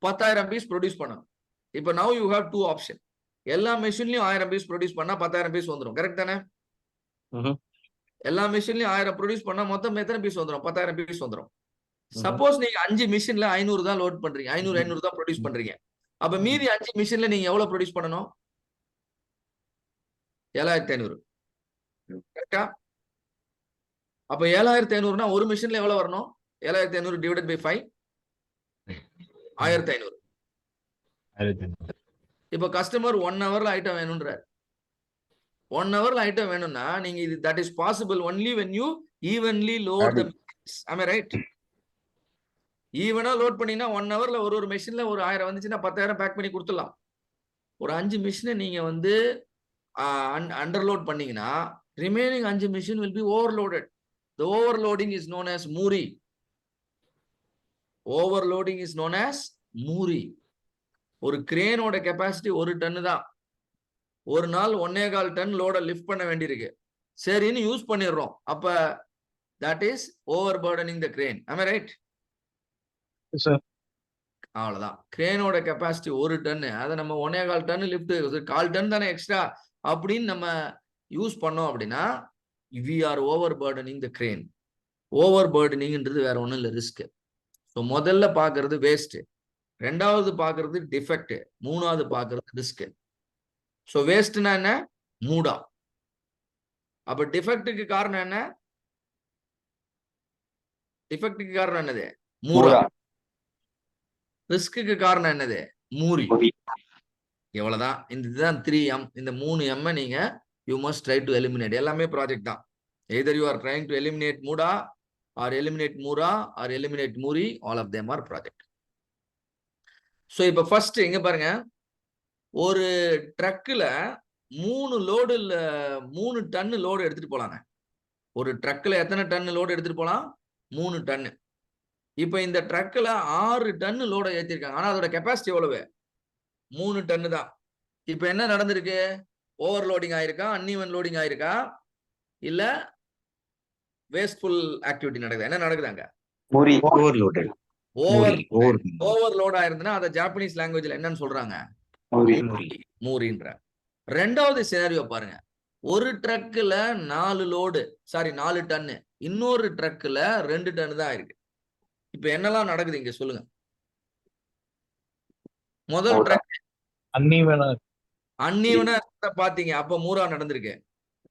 10,000 பீஸ் ப்ரொடியூஸ் பண்ணணும். இப்ப நவ் யூ ஹேவ் 2 ஆப்ஷன். எல்லா மிஷின்லயும் 1000 பீஸ் ப்ரொடியூஸ் பண்ணா 10,000 பீஸ் வந்துடும். கரெக்ட் தானே? எல்லா மிஷின்லயும் 1000 ப்ரொடியூஸ் பண்ணா மொத்தம் எத்தனை பீஸ் வந்துடும்? 10,000 பீஸ் வந்துடும். சப்போஸ் நீங்க 5 மிஷின்ல 500 தான் லோட் பண்றீங்க, 500 தான் ப்ரொடியூஸ் பண்றீங்க. அப்ப மீதி 5 மிஷின்ல நீங்க எவ்வளவு ப்ரொடியூஸ் பண்ணணும்? 7,500. கரெக்டா? அப்ப 7,500னா ஒரு மிஷின்ல எவ்வளவு வரணும்? 7,500 டிவைடட் பை 5, 1,500. இப்ப கஸ்டமர் 1 ஹவர்ல ஐட்டம் வேணும்ன்றார். 1 ஹவர்ல ஐட்டம் வேணும்னா நீங்க இது that is possible only when you evenly load the machines. Am I right? ஈவனா லோட் பண்ணீங்கன்னா 1 ஹவர்ல ஒரு மெஷின்ல ஒரு 1000 வந்துச்சுன்னா 10,000 பேக் பண்ணி கொடுத்துடலாம். ஒரு 5 மிஷினை நீங்க வந்து அண்டர்லோட் பண்ணீங்கன்னா remaining 5 machine will be overloaded. The overloading is known as மூரி. Overloading is known as மூரி. ஒரு கிரேனோட கெப்பாசிட்டி 1 டன் தான். ஒரு நாள் 1.25 டன் லோட லிஃப்ட் பண்ண வேண்டியிருக்கு. சரின்னு யூஸ் பண்ணிடுறோம். அப்ப that is overburdening the crane. Am I right? அவ்வளவுதான். கிரேனோட கெப்பாசிட்டி 1 டன், அதை நம்ம 1.25 டன் லிஃப்ட், 1/4 டன் தானே எக்ஸ்ட்ரா அப்படின்னு நம்ம யூஸ் பண்ணோம் அப்படின்னா we are overburdening the crane. ஓவர்பர்டனிங்ன்றது வேற ஒண்ணும் இல்லை, ரிஸ்க். ஸோ முதல்ல பாக்குறது வேஸ்ட், ரெண்டாவது பாக்குறது டிஃபெக்ட், மூணாவது பாக்குறது ரிஸ்க். ஸோ வேஸ்ட்னா என்ன? மூடா. அப்ப டிஃபெக்ட்டுக்கு காரணம் என்ன? டிஃபெக்ட்டுக்கு காரணம் என்னது? மூடா. ரிஸ்க்கு காரணம் என்னது? மூரி. எவ்வளவுதான். இதுதான் 3M. இந்த 3M நீங்க you must try to eliminate. எல்லாமே ப்ராஜெக்ட் தான். Either you are trying to eliminate மூடா ஆர் எலிமினேட் மூரா ஆர் எலிமினேட் மூரி. All of them are project. So இப்ப ஃபர்ஸ்ட் இங்க பாருங்க, ஒரு ட்ரக்ல 3 டன் லோடு எடுத்துட்டு போலாங்க. ஒரு ட்ரக்ல எத்தனை டன் லோடு எடுத்துட்டு போலாம்? 3 டன். இப்ப இந்த ட்ரக்ல 6 டன் லோட ஏத்திருக்காங்க. ஆனா அதோட கெப்பாசிட்டி எவ்வளவு? 3 டன் தான். இப்ப என்ன நடந்திருக்கு? ஓவர்லோடிங் ஆயிருக்கா, அன்இவன் லோடிங் ஆயிருக்கா, இல்ல வேஸ்ட்ஃபுல் ஆக்டிவிட்டி நடக்குது? என்ன நடக்குதாங்க? ஓவர்லோட் ஆயிருந்தா அதை ஜாப்பனீஸ் லாங்குவேஜ்ல என்னன்னு சொல்றாங்க? மூரின்ற. ரெண்டாவது சினாரியோ பாருங்க, ஒரு ட்ரக்ல 4 டன், இன்னொரு ட்ரக்ல 2 டன் தான் இருக்கு. இப்ப என்னெல்லாம் நடக்குது இங்க சொல்லுங்க. முதல் ட்ரக் அன்இவனா பாத்தீங்க, அப்ப மூரா நடந்திருக்கு.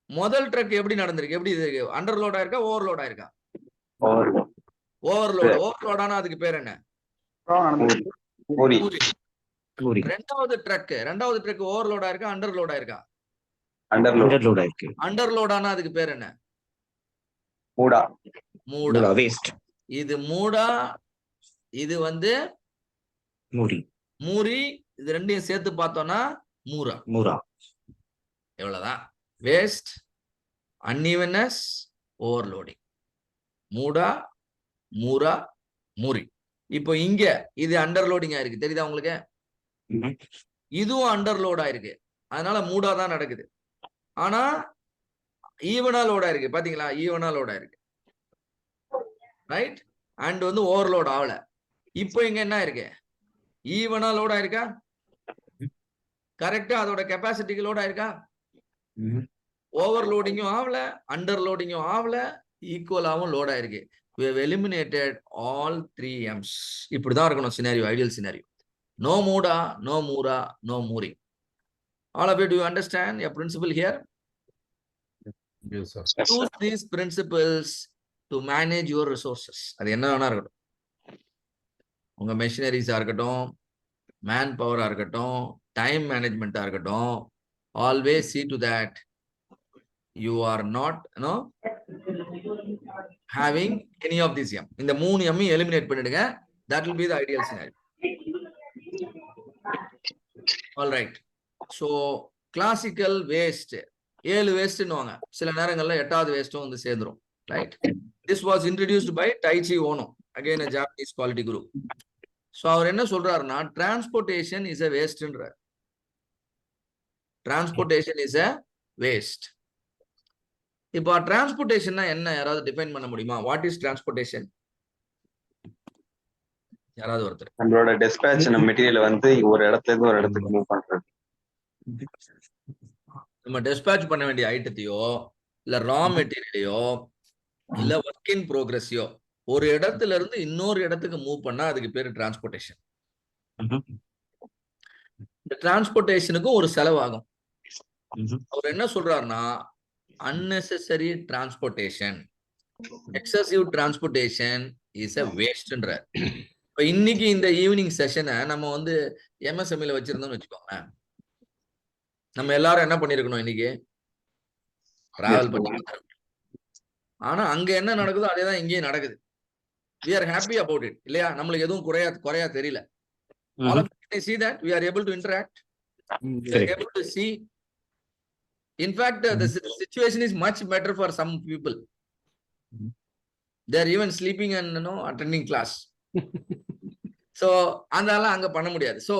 முதல் ட்ரக் எப்படி நடந்திருக்கு? எப்படி அண்டர்லோட் ஆயிருக்கா, ஓவர்லோட் ஆயிருக்கா? ஓவர்லோட் ஆனா அதுக்கு பேர் என்ன? ரெண்டாவது ட்ரக் ஓவர்லோட் ஆயிருக்கா, அண்டர்லோட் ஆயிருக்கா? அண்டர்லோட் ஆனா அதுக்கு பேர் என்ன? மூடா. இது மூடா, இது வந்து மூரி. இது ரெண்டையும் சேர்த்து பார்த்தோம்னா மூரா. எவ்வளவுதான். Waste, unevenness, overloading. மூடா, மூரா, மூரி. இப்போ இங்க இது அண்டர்லோடிங் ஆயிருக்கு, தெரியுதா உங்களுக்கு? இதுவும் அண்டர்லோட் ஆயிருக்கு, அதனால மூடா தான் நடக்குது. ஆனா ஈவனா லோட் ஆயிருக்கு, பாத்தீங்களா? ஈவனா லோட் ஆயிருக்கு, ரைட்? அண்ட் வந்து ஓவர்லோட் ஆகல. இப்போ இங்க என்ன இருக்கு? ஈவனா லோட் ஆயிருக்கா? கரெக்டா அதோட கெப்பாசிட்டிக்கு லோட் ஆயிருக்கா? ஓவர்லோடிங்கும் ஆகல, அண்டர்லோடிங்கும் ஆகல, ஈக்குவலாவும் லோட் ஆயிருக்கு. We have eliminated all 3 M's. இப்படிதான் இருக்கணும் scenario, ideal scenario. No Muda, no Mura, no Mooring. All of you, do you understand a principle here? Yes, sir. Use these principles to manage your resources. அது என்ன வேணா இருக்கட்டும். உங்க மெஷினரிஸா இருக்கட்டும், மேன் பவரா இருக்கட்டும், டைம் மேனேஜ்மெண்டா இருக்கட்டும், always see to that you are not, having any of these M. இந்த 3 M eliminate பண்ணிடுங்க. That will be the ideal scenario. All right. So classical waste 7 waste னுவாங்க. சில நேரங்கள்ல 8வது wasteம் வந்து சேர்ந்துரும். Right? This was introduced by Taichi Ono, again a Japanese quality guru. So அவர் என்ன சொல்றாருன்னா, transportation is a waste ன்ற. Transportation is a waste. இப்போ டிரான்ஸ்போர்ட்டேஷன்னா என்ன, யாராவது டிஃபைன் பண்ண முடியுமா? What is transportation? யாராவது ஒருத்தர். நம்மளோட டிஸ்பேட்ச் நம்ம மெட்டீரியல் வந்து ஒரு இடத்துல இருந்து ஒரு இடத்துக்கு மூவ் பண்றது. நம்ம டிஸ்பேட்ச் பண்ண வேண்டிய ஐட்டத்தையோ இல்ல ரா மெட்டீரியலையோ இல்ல ஒர்க் இன் ப்ரோக்ரஸையோ ஒரு இடத்துல இருந்து இன்னொரு இடத்துக்கு மூவ் பண்ணா அதுக்கு பேரு டிரான்ஸ்போர்ட்டேஷன். இந்த டிரான்ஸ்போர்ட்டேஷனுக்கும் ஒரு செலவாகும். அவர் என்ன சொல்றாருன்னா, unnecessary transportation, excessive transportation is a wasteன்ற. இப்ப இன்னைக்கு இந்த ஈவினிங் செஷனை நம்ம வந்து எம்எஸ்எம்இல வச்சிருந்தோம்னு வச்சுக்கோங்க, நம்ம எல்லாரும் என்ன பண்ணிருக்கணும்? இன்னைக்கு டிராவல் பண்ணி. ஆனா அங்க என்ன நடக்குதோ அதேதான் இங்கேயும் நடக்குது. we are happy about it இல்லையா? நம்மளுக்கு எதுவும் குறையா தெரியல. all of you see that we are able to interact, we are able to see. In fact, the situation is much better for some people. They are even sleeping and attending class. So அதனால அங்க பண்ண முடியாது. So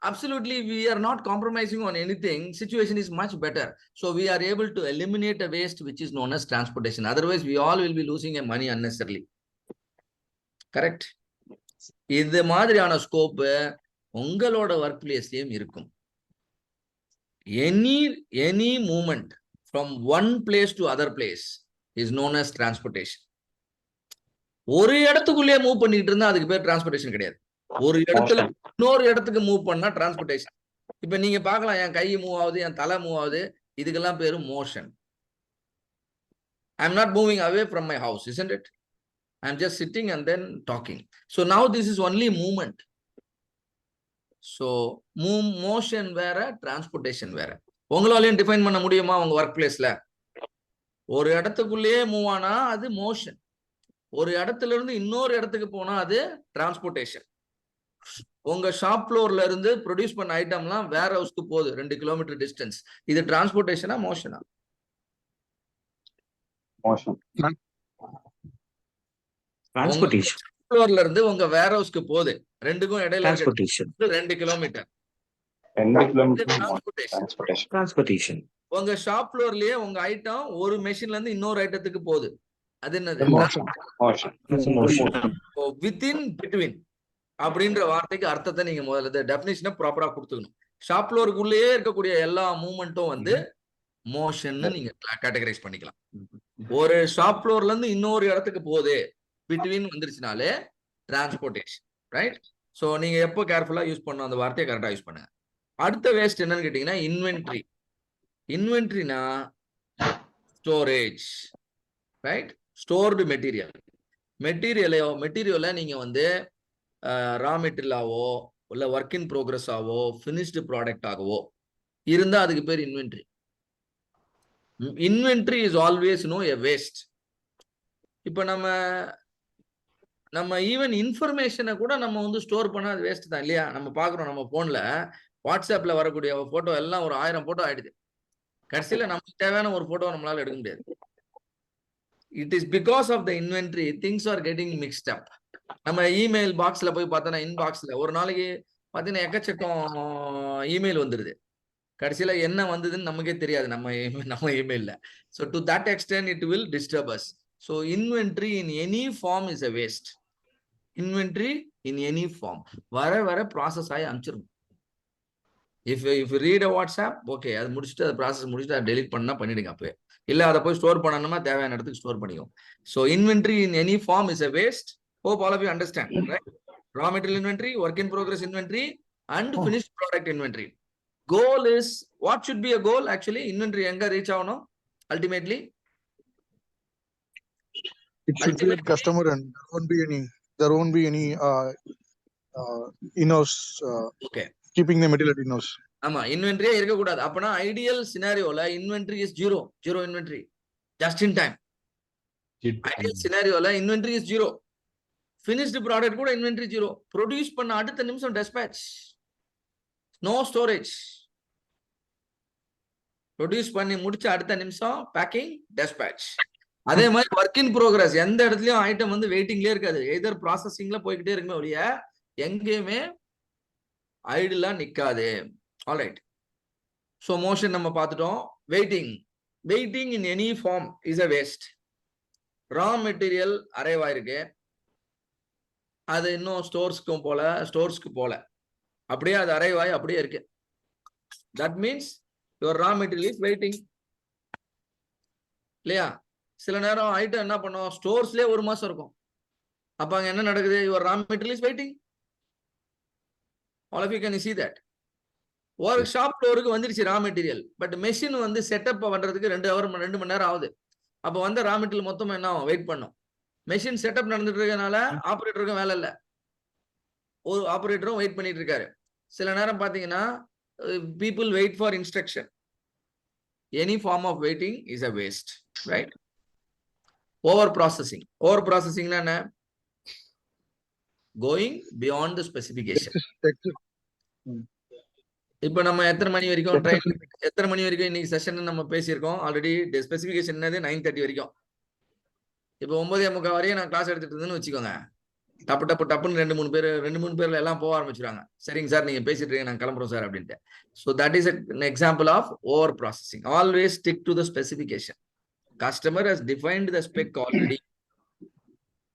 absolutely we are not compromising on anything. Situation is much better. So we are able to eliminate a waste which is known as transportation. Otherwise we all will be losing a money unnecessarily. Correct? இது மாதிரியான ஸ்கோப் உங்களோட ஒர்க் பிளேஸ்லயும் இருக்கும். Any movement from one place to other place is known as transportation. ஒரு இடத்துக்குள்ளே மூவ் பண்ணிட்டு இருந்தா அதுக்கு பேர் டிரான்ஸ்போர்ட்டேஷன் கிடையாது. ஒரு இடத்துல இன்னொரு இடத்துக்கு மூவ் பண்ணா டிரான்ஸ்போர்ட்டேஷன். இப்ப நீங்க பார்க்கலாம், என் கை மூவ் ஆகுது, என் தலை மூவ் ஆகுது, இதுக்கெல்லாம் பேரு motion. I'm not moving away from my house, isn't it? I'm just sitting and then talking. So now this is only movement. So motion வேற, டிரான்ஸ்போர்ட்டேஷன் வேற. உங்களாலையும் டிஃபைன் பண்ண முடியுமா? உங்க ஒர்க் பிளேஸ்ல ஒரு இடத்துக்குள்ளேயே மூவ் ஆனா அது மோஷன், ஒரு இடத்துல இருந்து இன்னொரு இடத்துக்கு போனா அது டிரான்ஸ்போர்ட்டேஷன். உங்க ஷாப் ஃப்ளோர்ல இருந்து ப்ரொடியூஸ் பண்ண ஐட்டம்லாம் வேற ஹவுஸ்க்கு போகுது 2 கிலோமீட்டர் டிஸ்டன்ஸ். இது டிரான்ஸ்போர்ட்டேஷனா மோஷனா? மோஷன். டிரான்ஸ்போர்ட்டேஷன். ஃப்ளோர்ல இருந்து உங்க வேர் ஹவுஸ்க்கு போகுது, ரெண்டுக்கும் இடையில transportation. 2 kilometre. 2 kilometre transportation. Transportation. உங்க ஷாப் ஃப்ளோர்லயே உங்க ஐட்டம் ஒரு மெஷின்ல இருந்து இன்னொரு ஐட்டத்துக்கு போகுது, அது என்னது? மோஷன். வித்தின் பிட்வீன் அப்படின்ற வார்த்தைக்கு அர்த்தத்தை நீங்க முதல்ல டெஃபினிஷனை ப்ராப்பரா கொடுத்துக்கணும். ஷாப் ஃப்ளோருக்குள்ளேயே இருக்கக்கூடிய எல்லா மூவ்மெண்ட்டும் வந்து மோஷன் நீங்க கேட்டகரைஸ் பண்ணிக்கலாம். ஒரு ஷாப் ஃப்ளோர்ல இருந்து இன்னொரு இடத்துக்கு போகுது, பிட்வீன் வந்துருச்சுனாலே டிரான்ஸ்போர்ட்டேஷன். ரைட்? ஸோ நீங்க எப்போ கேர்ஃபுல்லா யூஸ் பண்ணணும், அந்த வார்த்தையை கரெக்டா யூஸ் பண்ணுங்க. அடுத்த வேஸ்ட் என்னன்னு கேட்டீங்கன்னா இன்வென்ட்ரி. இன்வென்ட்ரினா ஸ்டோரேஜ். ரைட்? ஸ்டோர்டு மெட்டீரியலை நீங்க வந்து ரா மெட்டீரியலாவோ இல்ல ஒர்க் இன் ப்ரோக்ரஸ் ஆவோ பினிஷ்டு ப்ராடக்ட் ஆகவோ இருந்தா அதுக்கு பேர் inventory. Inventory is always a waste. இப்ப நம்ம ஈவன் இன்ஃபர்மேஷனை கூட நம்ம வந்து ஸ்டோர் பண்ணா அது வேஸ்ட் தான் இல்லையா? நம்ம பாக்குறோம், நம்ம போன்ல வாட்ஸ்அப்ல வரக்கூடிய போட்டோ எல்லாம் ஒரு 1000 போட்டோ ஆயிடுது. கடைசியில நமக்கு தேவையான ஒரு போட்டோ நம்மளால எடுக்க முடியாது. It is because of the inventory things are getting mixed up. நம்ம இமெயில் பாக்ஸ்ல போய் பார்த்தோன்னா, இன்பாக்ஸ்ல ஒரு நாளைக்கு பார்த்தீங்கன்னா எக்கச்சக்கம் இமெயில் வந்துருது. கடைசியில என்ன வந்ததுன்னு நமக்கே தெரியாது நம்ம இமெயில்ல. So to that extent it will disturb us. So inventory in any form is a waste. Inventory in any form. வர ப்ராசஸ் ஆகி அனுப்பிச்சிருக்கும். If read a WhatsApp, okay, அது முடிச்சுட்டு அது ப்ராசஸ் முடிச்சுட்டு அதை டெலிட் பண்ணா பண்ணிடுங்க. அப்போ இல்லை அதை போய் ஸ்டோர் பண்ணணுமா தேவையான இடத்துக்கு ஸ்டோர் பண்ணிக்கும். So inventory in any form is a waste. Hope all of you understand, right? Raw material inventory, work in progress inventory, and finished product inventory. Goal is, what should be a goal? Actually inventory எங்க ரீச் ஆகணும் ultimately? It should be at customer end. There won't be any in-house okay, keeping the material at in-house. ஆமா, இன்வென்ட்ரியே இருக்கக்கூடாது. அப்பனா ஐடியல் சினாரியோல inventory is zero inventory, just in time. Ideal சினாரியோல inventory is zero, finished product கூட இன்வென்ட்ரி ஜீரோ, ப்ரொடியூஸ் பண்ண அடுத்த நிமிஷம் டெஸ்பேட்ச், நோ ஸ்டோரேஜ். ப்ரொடியூஸ் பண்ணி முடிச்ச அடுத்த நிமிஷம் பேக்கிங், டெஸ்பேட்ச். அதே மாதிரி ஒர்க் இன் ப்ரோக்ரஸ், எந்த இடத்துலயும் ஐட்டம் வந்து வெயிட்டிங்லேயே இருக்காது, எதர் ப்ராசஸிங்ல போய்கிட்டே இருக்குமே ஒழிய எங்கேயுமே ஐடிலா நிக்காது. ஆல்ரைட், ஸோ மோஷன் நம்ம பார்த்துட்டோம். Waiting in any form is a waste. Raw material அரைவாயிருக்கு, அது இன்னும் ஸ்டோர்ஸ்க்கு போல அப்படியே அது அரைவாய் அப்படியே இருக்கு. That means your raw material is waiting, இல்லையா? சில நேரம் ஐட்டம் என்ன பண்ணும், ஸ்டோர்ஸ்லயே 1 மாசம் இருக்கும். அப்ப அங்க என்ன நடக்குது? Your raw material is waiting. All of you can see that. Workshop ஃப்ளோருக்கு வந்துருச்சு ரா மெட்டீரியல், பட் மெஷின் வந்து செட்டப் பண்றதுக்கு 2 மணி நேரம் ஆகுது. அப்போ வந்து ரா மெட்டீரியல் மொத்தமா என்ன ஆகும்? வெயிட் பண்ணும். மெஷின் செட்டப் நடந்துட்டு இருக்கனால ஆப்ரேட்டருக்கும் வேலை இல்லை, ஒரு ஆப்ரேட்டரும் வெயிட் பண்ணிட்டு இருக்காரு. சில நேரம் பாத்தீங்கன்னா people wait for instruction. Any form of waiting is a waste, right? Over processing னா என்ன? Going beyond the specification. இப்போ நம்ம எத்தனை மணி வரைக்கும் இன்னைக்கு செஷன் நம்ம பேசியிருக்கோம் ஆல்ரெடி. ஸ்பெசிபிகேஷன் என்னது? 9:30 வரைக்கும். இப்போ 9:45 வரையும் நான் கிளாஸ் எடுத்துட்டு இருந்தேன்னு வச்சுக்கோங்க. டப்புன்னு 2-3 பேர்ல எல்லாம் போக ஆரம்பிச்சிருவாங்க. சரிங்க சார், நீங்க பேசிட்டு இருக்கீங்க, நாங்க கிளம்புறோம் சார் அப்படின்ட்டு. So that is an example of over processing. Always stick to the specification. Customer has defined the spec already.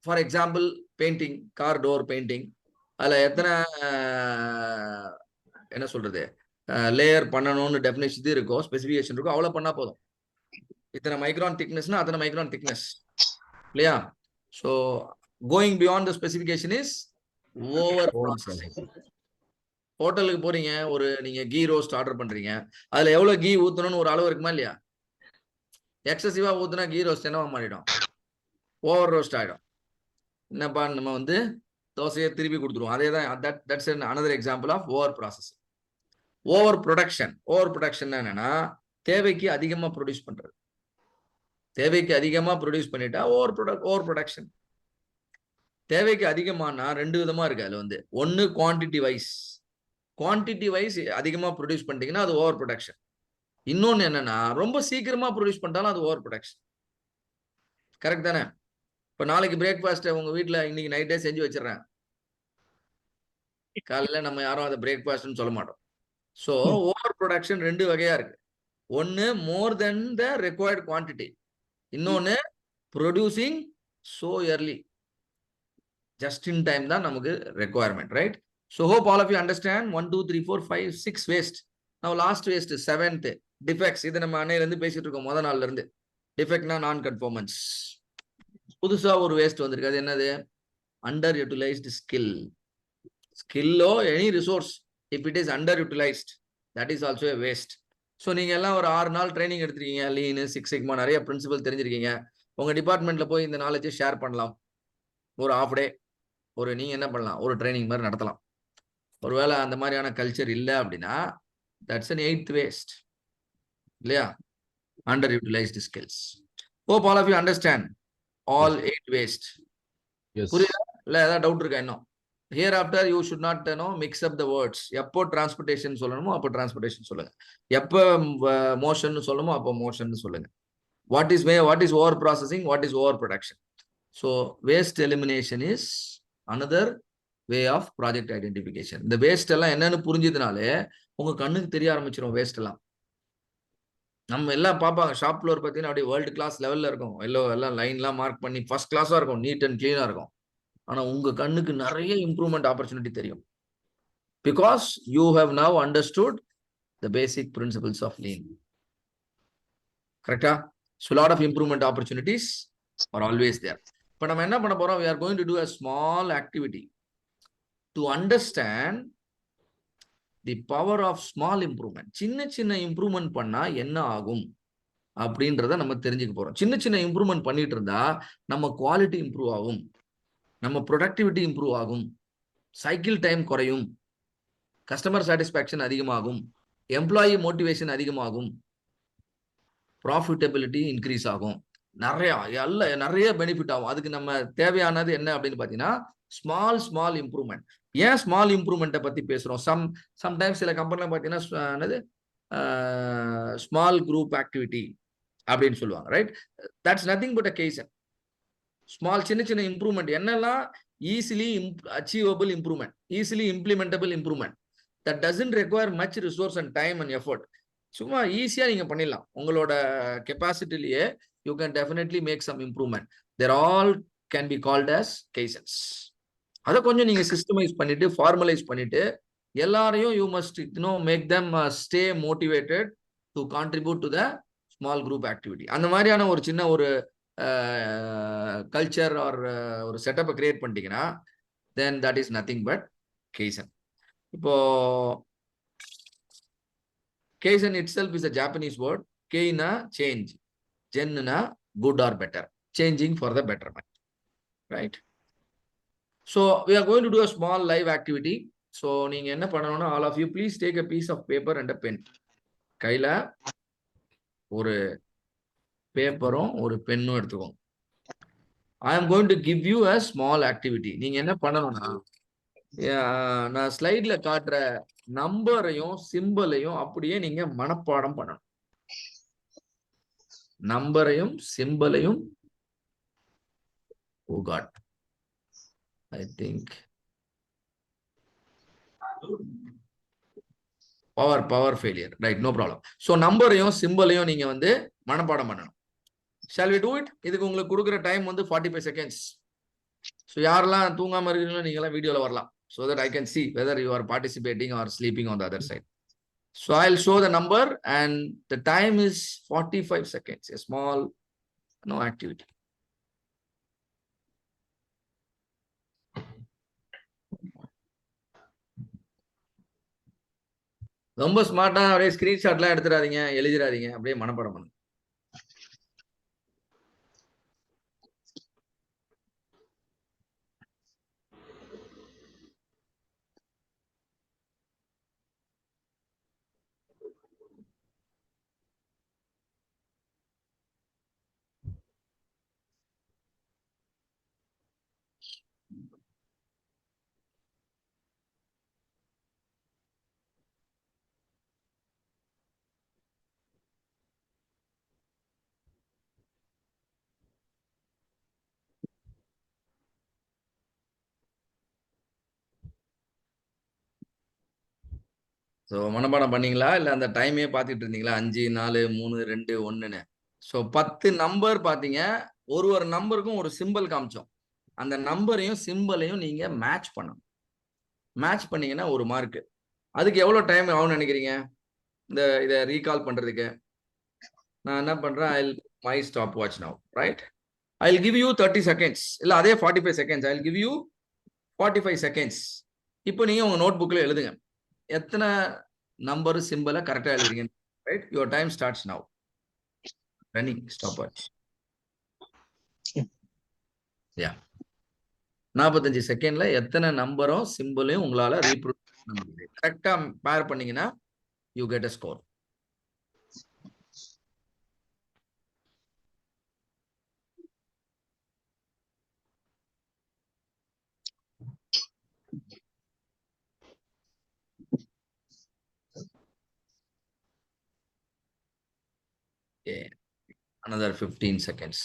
For example, painting, car door painting, அதுல எத்தனை என்ன சொல்றது லேயர் பண்ணணும்னு டெஃபினேஷன் இருக்கும், ஸ்பெசிஃபிகேஷன் இருக்கும், அவ்வளவு பண்ணா போதும். இத்தனை மைக்ரான் திக்னஸ்னா அத்தனை மைக்ரான் திக்னஸ், இல்லையா? So going beyond the specification is over processing. ஹோட்டலுக்கு போறீங்க, நீங்க கீ ரோஸ்ட் ஆர்டர் பண்றீங்க, அதுல எவ்வளவு கீ ஊத்தணும்னு ஒரு அளவு இருக்குமா இல்லையா? எக்ஸசிவா ஊத்துனா கீ ரோஸ்ட் என்னவா மாறிடும்? ஓவர் ரோஸ்ட் ஆயிடும். என்னப்பா, நம்ம வந்து தோசையை திருப்பி கொடுத்துருவோம். அதே தான், that's another example of over processing. Over production என்னன்னா தேவைக்கு அதிகமா ப்ரொடியூஸ் பண்றது. தேவைக்கு அதிகமா ப்ரொடியூஸ் பண்ணிட்டா ஓவர் ப்ரொடக்ஷன். தேவைக்கு அதிகமானா 2 விதமா இருக்கு. அதுல வந்து ஒன்னு குவான்டிட்டி வைஸ் அதிகமா ப்ரொடியூஸ் பண்ணிட்டீங்கன்னா அது ஓவர் ப்ரொடக்ஷன். இன்னொன்னு என்னன்னா ரொம்ப சீக்கிரமா ப்ரொடியூஸ் பண்ணிட்டாலும் அது ஓவர் ப்ரொடக்ஷன். கரெக்ட் தானே? இப்ப நாளைக்கு பிரேக்ஃபாஸ்ட் உங்க வீட்டுல இன்னைக்கு நைட்டே செஞ்சு வச்சிடறேன், காலையில நம்ம யாரும் அதை பிரேக்ஃபாஸ்ட்னு சொல்ல மாட்டோம். ஸோ ஓவர் ப்ரொடக்ஷன் 2 வகையா இருக்கு. ஒன்னு மோர் தென் த ரெக்வயர்ட் குவான்டிட்டி, இன்னொன்னு producing so early. Just in time தான் நமக்கு requirement, right? So hope all of you understand 1, 2, 3, 4, 5, 6 waste. Now last waste, 7th defects. இது நம்ம அன்னையில இருந்து பேசிட்டு இருக்கோம், முதல் நாள்ல இருந்து. டிஃபெக்ட்னா நான் கன்ஃபார்மன்ஸ். புதுசா ஒரு வேஸ்ட் வந்திருக்கு, அது என்னது? அண்டர் யூட்டிலைஸ்டு ஸ்கில்லோ any resource, if it is underutilized, that is also a waste. ஸோ நீங்க எல்லாம் ஒரு 6 நாள் ட்ரைனிங் எடுத்திருக்கீங்க, லீனு, 6 சிக்மா, நிறைய பிரின்சிபல் தெரிஞ்சிருக்கீங்க. உங்க டிபார்ட்மெண்ட்ல போய் இந்த நாலேஜை ஷேர் பண்ணலாம். ஒரு half day நீங்க என்ன பண்ணலாம், ஒரு ட்ரைனிங் மாதிரி நடத்தலாம். ஒருவேளை அந்த மாதிரியான கல்ச்சர் இல்லை அப்படின்னா தட்ஸ் an 8th waste, இல்லையா? Under utilised skills. Hope all of you understand all 8 waste. புரியுதா? இல்லை ஏதாவது டவுட் இருக்கா இன்னும்? Here after you should not mix up the words. எப்போ டிரான்ஸ்போர்டேஷன் சொல்லணுமோ அப்போ டிரான்ஸ்போர்டேஷன் சொல்லுங்க, எப்போ மோஷன் சொல்லணுமோ அப்போ மோஷன் சொல்லுங்க. What is over processing, what is over production? So waste elimination is another way of project identification. இந்த வேஸ்ட் எல்லாம் என்னன்னு புரிஞ்சதுனாலே உங்க கண்ணுக்கு தெரிய ஆரம்பிச்சிடும். வேஸ்ட் எல்லாம் நம்ம எல்லாம் பார்ப்பாங்க. ஷாப் ஃப்ளோர் பார்த்தீங்கன்னா அப்படியே வேர்ல்டு கிளாஸ் லெவல்ல இருக்கும். எல்லாம் லைன்லாம் மார்க் பண்ணி ஃபர்ஸ்ட் கிளாஸா இருக்கும், நீட் அண்ட் கிளீனா இருக்கும். ஆனா உங்க கண்ணுக்கு நிறைய இம்ப்ரூவ்மெண்ட் ஆப்பர்ச்சுனிட்டி தெரியும். Because you have now understood the basic principles of lean. Correct? So a lot of improvement opportunities are always there. But நம்ம என்ன பண்ண போறோம்? We are going to do a small activity to understand the power of small improvement. சின்ன சின்ன இம்ப்ரூவ்மெண்ட் பண்ணா என்ன ஆகும் அப்படின்றத நம்ம தெரிஞ்சுக்க போறோம். சின்ன சின்ன இம்ப்ரூவ்மெண்ட் பண்ணிட்டு இருந்தா நம்ம குவாலிட்டி இம்ப்ரூவ் ஆகும், நம்ம ப்ரொடக்டிவிட்டி இம்ப்ரூவ் ஆகும், சைக்கிள் டைம் குறையும், கஸ்டமர் சாட்டிஸ்பாக்சன் அதிகமாகும், எம்ப்ளாயி மோட்டிவேஷன் அதிகமாகும், ப்ராஃபிட்டபிலிட்டி இன்க்ரீஸ் ஆகும், நிறைய பெனிஃபிட் ஆகும். அதுக்கு நம்ம தேவையானது என்ன அப்படின்னு பாத்தீங்கன்னா ஸ்மால் இம்ப்ரூவ்மெண்ட். ஏன் ஸ்மால் இம்ப்ரூவ்மெண்ட்டை பத்தி பேசுறோம்? சம்டைம்ஸ் சில கம்பெனில பாத்தீங்கன்னா என்னது ஸ்மால் குரூப் ஆக்டிவிட்டி அப்படின்னு சொல்லுவாங்க, right? That's nothing but a Kaizen. Small சின்ன இம்ப்ரூவ்மெண்ட் என்னெல்லாம் easily achievable improvement, easily implementable improvement, that doesn't require much resource and time and effort. சும்மா ஈஸியா நீங்க பண்ணிடலாம். உங்களோட கெப்பாசிட்டிலேயே you can definitely make some improvement. They're all can be called as Kaizens. அதை கொஞ்சம் நீங்க சிஸ்டமைஸ் பண்ணிட்டு ஃபார்மலைஸ் பண்ணிட்டு எல்லாரையும் you must make them stay motivated to contribute to the small group activity. அந்த மாதிரியான ஒரு சின்ன ஒரு கல்ச்சர் ஆர் ஒரு செட்டப்பை கிரியேட் பண்ணிட்டீங்கன்னா then that is nothing but Kaizen. இப்போ Kaizen itself is a Japanese word. Kei-na change, Jen-na good or better, changing for the betterment, right? So we are going to do a small live activity. So நீங்க என்ன பண்ணணும்னா all of you please take a piece of paper and a pen. கையில ஒரு பேப்பரும் ஒரு பென்னும் எடுத்துக்கோங்க. I am going to give you a small activity. நீங்க என்ன பண்ணணும்னா நான் ஸ்லைட்ல காட்டுற நம்பரையும் சிம்பலையும் அப்படியே நீங்க மனப்பாடம் பண்ணணும். நம்பரையும் சிம்பலையும் oh god I think power failure, right? No problem. So நம்பரையும் சிம்பலையும் நீங்க வந்து மனப்பாடம் பண்ணணும். Shall we do it? இதுக்கு உங்களுக்கு கொடுக்குற டைம் வந்து 45 seconds. So யாரெல்லாம் தூங்காம இருக்கீங்களோ நீங்க எல்லாம் வீடியோல வரலாம், so that I can see whether you are participating or sleeping on the other side. So I'll show the number and the time is 45 seconds. A small activity. ரொம்ப ஸ்மார்ட்டா அப்படியே ஸ்கிரீன்ஷாட்லாம் எடுத்துறாதீங்க, எழுதிடாதீங்க, அப்படியே மனப்பாடம் பண்ணுங்க. ஸோ மனப்பாடம் பண்ணீங்களா இல்லை அந்த டைமே பார்த்துட்டு இருந்தீங்களா? 5 4 3 2 1ன்னு. ஸோ 10 நம்பர் பார்த்தீங்க. ஒரு நம்பருக்கும் ஒரு சிம்பிள் காமிச்சோம். அந்த நம்பரையும் சிம்பிளையும் நீங்க மேட்ச் பண்ணணும். மேட்ச் பண்ணீங்கன்னா ஒரு மார்க். அதுக்கு எவ்வளோ டைம் ஆகும்னு நினைக்கிறீங்க? இதை ரீகால் பண்றதுக்கு நான் என்ன பண்றேன்? I my stop watch now, right? I will give you 30 seconds, இல்லை அதே 45 seconds. I will give you 45 seconds. இப்போ நீங்க உங்க நோட் புக்ல எழுதுங்க எத்தனை நம்பர் சிம்பிளை கரெக்டா எழுதுறீங்க, right? Your time starts now. Running stopwatch. Yeah 45 செகண்ட்ல எத்தனை நம்பரும் சிம்பிளையும் உங்களால ரீப்ரொடியூஸ் பண்ண முடியுது. கரெக்டா பேர் பண்ணீங்கன்னா you get a score. Another 15 seconds.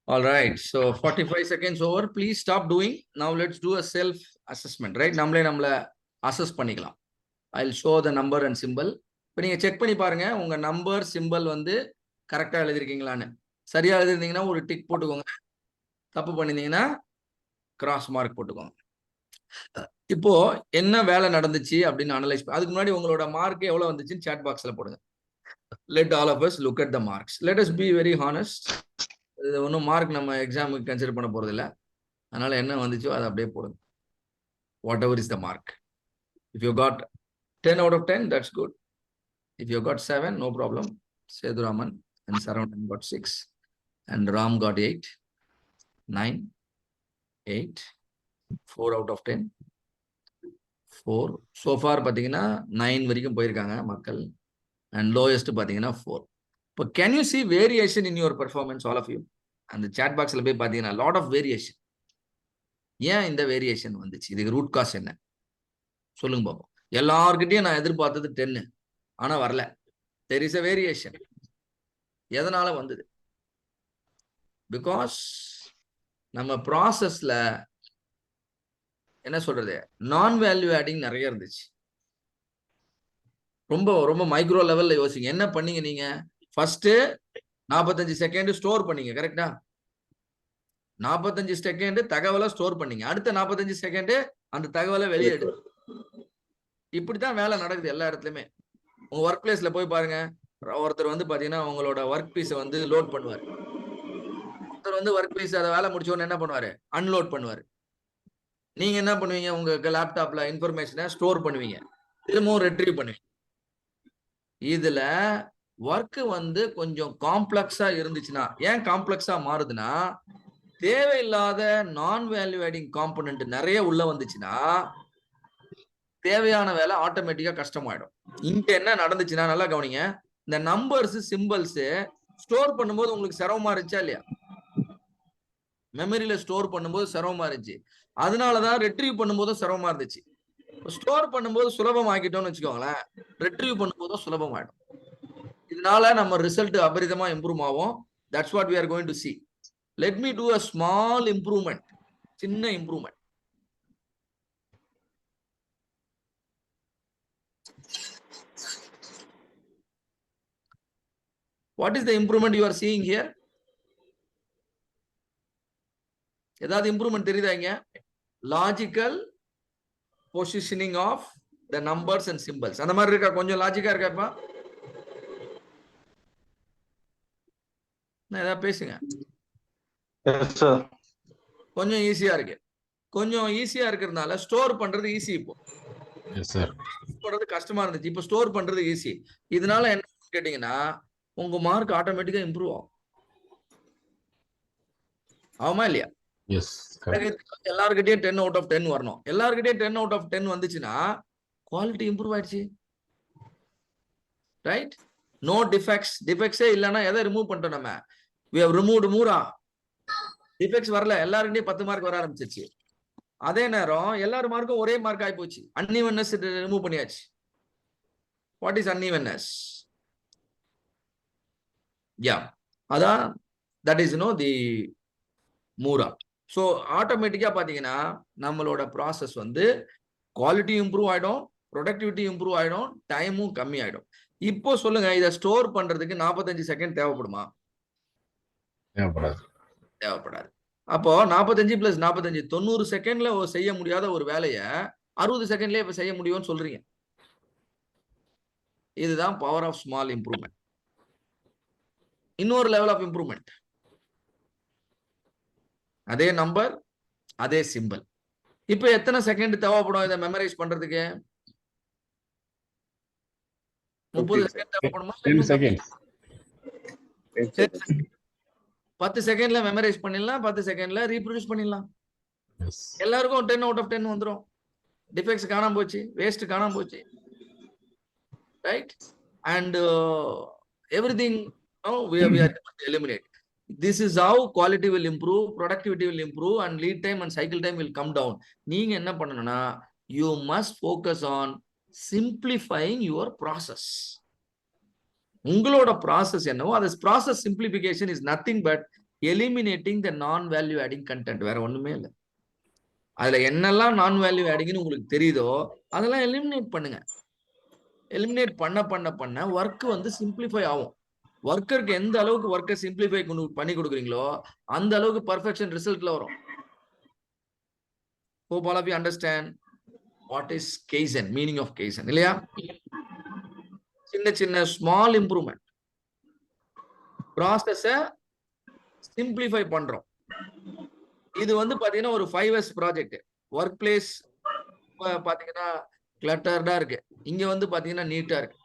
All right, so 45 seconds over. Please stop doing. Now let's do a self assessment, right? நம்மள அசஸ் பண்ணிக்கலாம். I'll show the number and symbol. இப்போ நீங்க செக் பண்ணி பாருங்க உங்க நம்பர் சிம்பிள் வந்து கரெக்டா எழுதிருக்கீங்களான்னு. சரியா எழுதிருந்தீங்கன்னா ஒரு டிக் போட்டுக்கோங்க. தப்பு பண்ணிருந்தீங்கன்னா கிராஸ் மார்க் போட்டுக்கோங்க. இப்போ என்ன வேலை நடந்துச்சு அப்படின்னு அனலைஸ். அதுக்கு முன்னாடி உங்களோட மார்க் எவ்வளவு வந்துச்சுன்னு சாட் பாக்ஸ்ல போடுங்க. Let all of us look at the marks. Let us be very honest. இது ஒன்றும் மார்க் நம்ம எக்ஸாமுக்கு கன்சிடர் பண்ண போறது இல்லை. அதனால என்ன வந்துச்சோ அதை அப்படியே போடுங்க. Whatever is the mark. If you got 10 out of 10, that's good. If you got 7, no problem. Seduraman and Saravanan got 6. And Ram got 8. 9. 8. 4 out of 10. 4. So far, பார்த்தீங்கன்னா 9 வரைக்கும் போயிருக்காங்க மக்கள். And lowest பார்த்தீங்கன்னா 4. But can you see variation in your performance, all of you? And the chat boxல போய் பார்த்தீங்கன்னா lot of variation. ஏன் இந்த வேரியேஷன் வந்துச்சு? இதுக்கு ரூட் காஸ் என்ன சொல்லுங்க பாப்போம். எல்லார்கிட்டையும் நான் எதிர்பார்த்தது 10, ஆனா வரல. There is a variation. எதனால வந்தது? பிகாஸ் நம்ம ப்ராசஸ்ல என்ன சொல்றது, நான் வேல்யூ ஆடிங் நிறைய இருந்துச்சு. ரொம்ப ரொம்ப மைக்ரோ லெவல்ல யோசிங்க. என்ன பண்ணீங்க நீங்க? ஃபர்ஸ்ட் 45 செகண்ட் ஸ்டோர் பண்ணீங்க, கரெக்டா? 45 செகண்ட் தகவலை ஸ்டோர் பண்ணீங்க. அடுத்த 45 செகண்ட் அந்த தகவலை வெளியேடு. இப்படித்தான் வேலை நடக்குது எல்லா இடத்துலயுமே. உங்க ஒர்க் பிளேஸ்ல போய் பாருங்க. ஒருத்தர் வந்து பாத்தீங்கன்னா உங்களோட ஒர்க் பீஸை வந்து லோட் பண்ணுவார். ஒருத்தர் வந்து ஒர்க் பீஸ் அதை வேலை முடிச்ச உடனே என்ன பண்ணுவாரு? அன்லோட் பண்ணுவாரு. நீங்க என்ன பண்ணுவீங்க? உங்க லேப்டாப்ல இன்ஃபர்மேஷனை ஸ்டோர் பண்ணுவீங்க, திரும்பவும் ரெட்ரீவ் பண்ணுவீங்க. இதுல ஒர்க் வந்து கொஞ்சம் காம்ப்ளெக்ஸா இருந்துச்சுன்னா, ஏன் காம்ப்ளெக்ஸா மாறுதுன்னா, தேவையில்லாத நான் வேல்யூ ஆடிங் காம்பனன்ட் நிறைய உள்ள வந்துச்சுன்னா தேவையான வேலை ஆட்டோமேட்டிக்கா கஷ்டமாயிடும். இங்க என்ன நடந்துச்சுன்னா, நல்லா கவனிங்க. இந்த நம்பர்ஸ் சிம்பிள்ஸ் ஸ்டோர் பண்ணும்போது உங்களுக்கு சிரமமா இருந்துச்சா இல்லையா? மெமரியில ஸ்டோர் பண்ணும்போது சிரமமா இருந்துச்சு. அதனாலதான் ரெட்ரீவ் பண்ணும்போதும் சிரமமா இருந்துச்சு. ஸ்டோர் பண்ணும்போது சுலபம் ஆக்கிட்டோம்னு வச்சுக்கோங்களேன், ரெட்ரீவ் பண்ணும்போதும் சுலபமாயிடும். இதனால நம்ம ரிசல்ட் அபரிதமா இம்ப்ரூவ் ஆகும். That's what we are going to see. Let me do a small improvement. சின்ன improvement. What is the improvement you are seeing here? ஏதாவது இம்ப்ரூவ்மெண்ட் தெரியுதா இங்க? Logical positioning of the numbers and symbols. அந்த மாதிரி இருக்கா? கொஞ்சம் லாஜிக்கா இருக்காப்பா? ஏதாவது பேசுங்க. கொஞ்சம் ஈஸியா இருக்கு. கொஞ்சம் ஈஸியா இருக்கிறதுனால ஸ்டோர் பண்றது ஈஸி. இப்போ பண்றது கஷ்டமா இருந்துச்சு, இப்போ ஸ்டோர் பண்றது ஈஸி. இதனால என்ன கேட்டீங்கன்னா உங்க மார்க் ஆட்டோமேட்டிக்கா இம்ப்ரூவ் ஆகும். ஆமா இல்லையா? எல்லாருக்கிட்டையும் 10 out of 10 வரணும். எல்லாருக்கிட்டையும் 10 out of 10 வந்துச்சுன்னா குவாலிட்டி இம்ப்ரூவ் ஆயிடுச்சு, ரைட்? No defects. டிஃபெக்ட்ஸே இல்லைன்னா எதை ரிமூவ் பண்ணிட்டோம் நம்ம? we have removed மூரா. டிஃபெக்ட்ஸ் வரல, எல்லாருக்கிட்டையும் 10 மார்க் வர ஆரம்பிச்சிருச்சு. அதே நேரம் எல்லாரும் மார்க்கும் ஒரே மார்க் ஆகி போச்சு. அன்இவன்னஸ் ரிமூவ் பண்ணியாச்சு. What is unevenness? யா, அதான் தட் இஸ் தி மூரா. ஸோ ஆட்டோமேட்டிக்கா பாத்தீங்கன்னா நம்மளோட ப்ராசஸ் வந்து குவாலிட்டி இம்ப்ரூவ் ஆயிடும், ப்ரொடக்டிவிட்டி இம்ப்ரூவ் ஆயிடும், டைமும் கம்மி ஆயிடும். இப்போ சொல்லுங்க, இதை ஸ்டோர் பண்றதுக்கு 45 செகண்ட் தேவைப்படுமா? தேவைப்படாது. அப்போ 45 + 45 90 செகண்ட்ல செய்ய முடியாத ஒரு வேலையை 60 செகண்ட்லயே இப்ப செய்ய முடியும்னு சொல்றீங்க. இதுதான் பவர் ஆஃப் ஸ்மால் இம்ப்ரூவ்மெண்ட். இன்னொரு லெவல் ஆஃப் இம்ப்ரூவ்மெண்ட். அதே நம்பர், அதே சிம்பிள். இப்ப எத்தனை செகண்ட் தேவைப்படும் இதை மெமரைஸ் பண்றதுக்கு? 30 செகண்ட் தேவைப்படுமா? 10 செகண்ட்ல மெமரைஸ் பண்ணிடலாம், 10 செகண்ட்ல ரீப்ரொடியூஸ் பண்ணிடலாம். எல்லாருக்கும் 10 out of 10 வந்துடும். டிஃபெக்ட்ஸ் காணாம போச்சு, வேஸ்ட் காணாம போச்சு, right? And everything we are able to eliminate. This is how quality will improve, productivity will improve, and lead time and cycle time will come down. நீங்க என்ன பண்ணணும்னா, you must focus on simplifying your process. உங்களோட ப்ராசஸ் என்னவோ அது process simplification is nothing but eliminating த நான் வேல்யூ ஆடிங் கண்டென்ட். வேற ஒண்ணுமே இல்லை. அதுல என்னெல்லாம் நான் வேல்யூ ஆடிங்னு உங்களுக்கு தெரியுதோ அதெல்லாம் எலிமினேட் பண்ணுங்க. எலிமினேட் பண்ண ஒர்க் வந்து சிம்பிளிஃபை ஆகும். ஒர்க்கருக்கு எந்த அளவுக்கு ஒர்க்கை சிம்பிளிஃபை பண்ணி கொடுக்குறீங்களோ அந்த அளவுக்கு பர்ஃபெக்ஷன் ரிசல்ட்ல வரும். Hope all of you understand what is Kaizen, meaning of Kaizen. இல்லையா? சின்ன சின்ன ஸ்மால் இம்ப்ரூவ்மெண்ட், ப்ராசஸை சிம்பிளிஃபை பண்றோம். இது வந்து பாத்தீங்கன்னா ஒரு 5S ப்ராஜெக்ட். ஒர்க் பிளேஸ் பாத்தீங்கன்னா கிளட்டர்டா இருக்கு, இங்க வந்து பாத்தீங்கன்னா நீட்டா இருக்கு.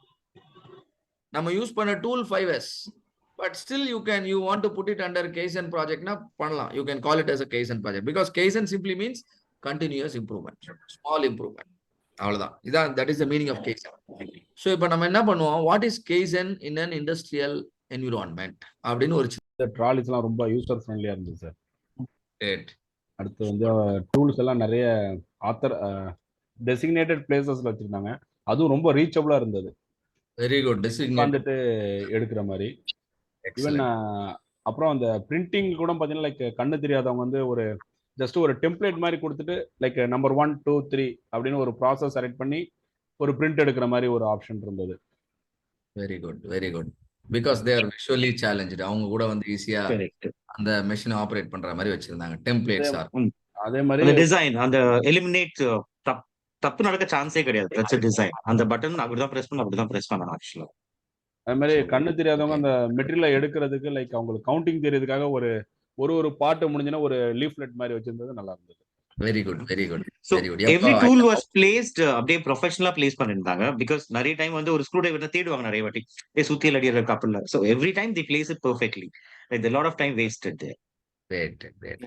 நம்ம யூஸ் பண்ண tool 5S, but still you want to put it under Kaizen project na பண்ணலாம். You can call it as a Kaizen project because Kaizen simply means continuous improvement, small improvement. அவ்வளவுதான். இதான் that is the meaning of Kaizen. So இப்போ நம்ம என்ன பண்ணுவோம், what is Kaizen in an industrial environment அப்படின்னு ஒரு ட்ராலிஸ்லாம் ரொம்ப யூசர் ஃப்ரெண்ட்லியா இருந்தது சார். great. அடுத்து வந்து டூல்ஸ் எல்லாம் நிறைய ஆத்தர் டெசிக்னேட்டட் பிளேசஸ்ல வச்சிருந்தாங்க. அதுவும் ரொம்ப ரீச்சபிளா இருந்தது. Very good. உட்காந்துட்டு எடுக்கிற மாதிரி. ஈவன் அப்புறம் அந்த பிரிண்டிங் கூட பார்த்தீங்கன்னா லைக் கண்ணு தெரியாதவங்க வந்து ஒரு ஜஸ்ட் ஒரு டெம்ப்ளேட் மாதிரி கொடுத்துட்டு லைக் நம்பர் 1 2 3 அப்படின்னு ஒரு ப்ராசஸ் செலக்ட் பண்ணி ஒரு பிரிண்ட் எடுக்கிற மாதிரி ஒரு ஆப்ஷன் இருந்தது. Very good, very good. Because they are visually challenge. அவங்க கூட வந்து ஈஸியா அந்த மெஷினை ஆப்ரேட் பண்ற மாதிரி வச்சிருந்தாங்க. டெம்ப்ளேட்ஸ் ஆர் அதே மாதிரி டிசைன் அந்த எலிமினேட் தப்பு நடக்க சான்ஸே கிடையாது. டிசைன் அந்த பட்டன் அப்படிதான் பிரஸ் பண்ணணும் ஆக்சுவலா. அது மாதிரி கண்ணு தெரியாதவங்க அந்த மெட்டீரியலை எடுக்கிறதுக்கு லைக் அவங்களுக்கு கவுண்டிங் தெரியறதுக்காக ஒரு பாட்டு முடிஞ்சுன்னா ஒரு லீஃப்லெட் மாதிரி வச்சிருந்தது நல்லா இருந்தது. Very good, very good. So every tool was placed அப்படியே ப்ரொஃபஷனலா பிளேஸ் பண்ணிருந்தாங்க. பிகாஸ் நிறைய டைம் வந்து ஒரு ஸ்க்ரூ டிரைவர் தேடுவாங்க நிறைய வாட்டி, சுத்தியல் அடிக்கிற கப்பல்ல. So every time they place it perfectly. Like a lot of time wasted there. Great, great.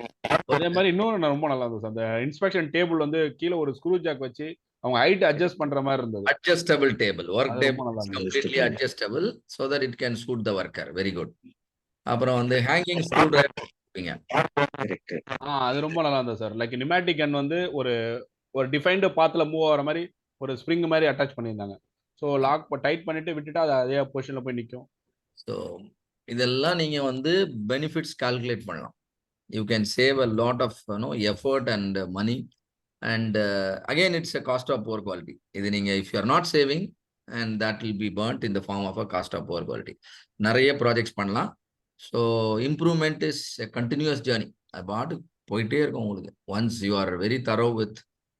அதே மாதிரி இன்னொரு ரொம்ப நல்லா இருந்துச்சு, அந்த இன்ஸ்பெக்ஷன் டேபிள் வந்து கீழே ஒரு ஸ்க்ரூ ஜாக் வச்சு அவங்க ஹைட் அட்ஜஸ்ட் பண்ற மாதிரி இருந்தது. Adjustable table, work table is completely adjustable so that it can suit the worker. Very good. அப்புறம் வந்து ஹேங்கிங் ஸ்க்ரூ டிரைவர். அது ரொம்ப நல்லா இருந்தது சார். லைக் நிமேட்டிக் கன் வந்து ஒரு டிஃபைன்டு பாத்துல மூவ் ஆகிற மாதிரி ஒரு ஸ்ப்ரிங் மாதிரி அட்டாச் பண்ணியிருந்தாங்க. ஸோ லாக் டைட் பண்ணிட்டு விட்டுட்டா அது அதே பொசிஷன்ல போய் நிற்கும். ஸோ இதெல்லாம் நீங்க வந்து பெனிஃபிட்ஸ் கால்குலேட் பண்ணலாம். You can save a lot of effort and money. And again, it's a cost of poor quality. If you are not saving, and that will be burnt in the form of a cost of poor quality. Nariya projects pannalam. So improvement is a continuous journey. About poite irukum ungalku. Once you are very thorough with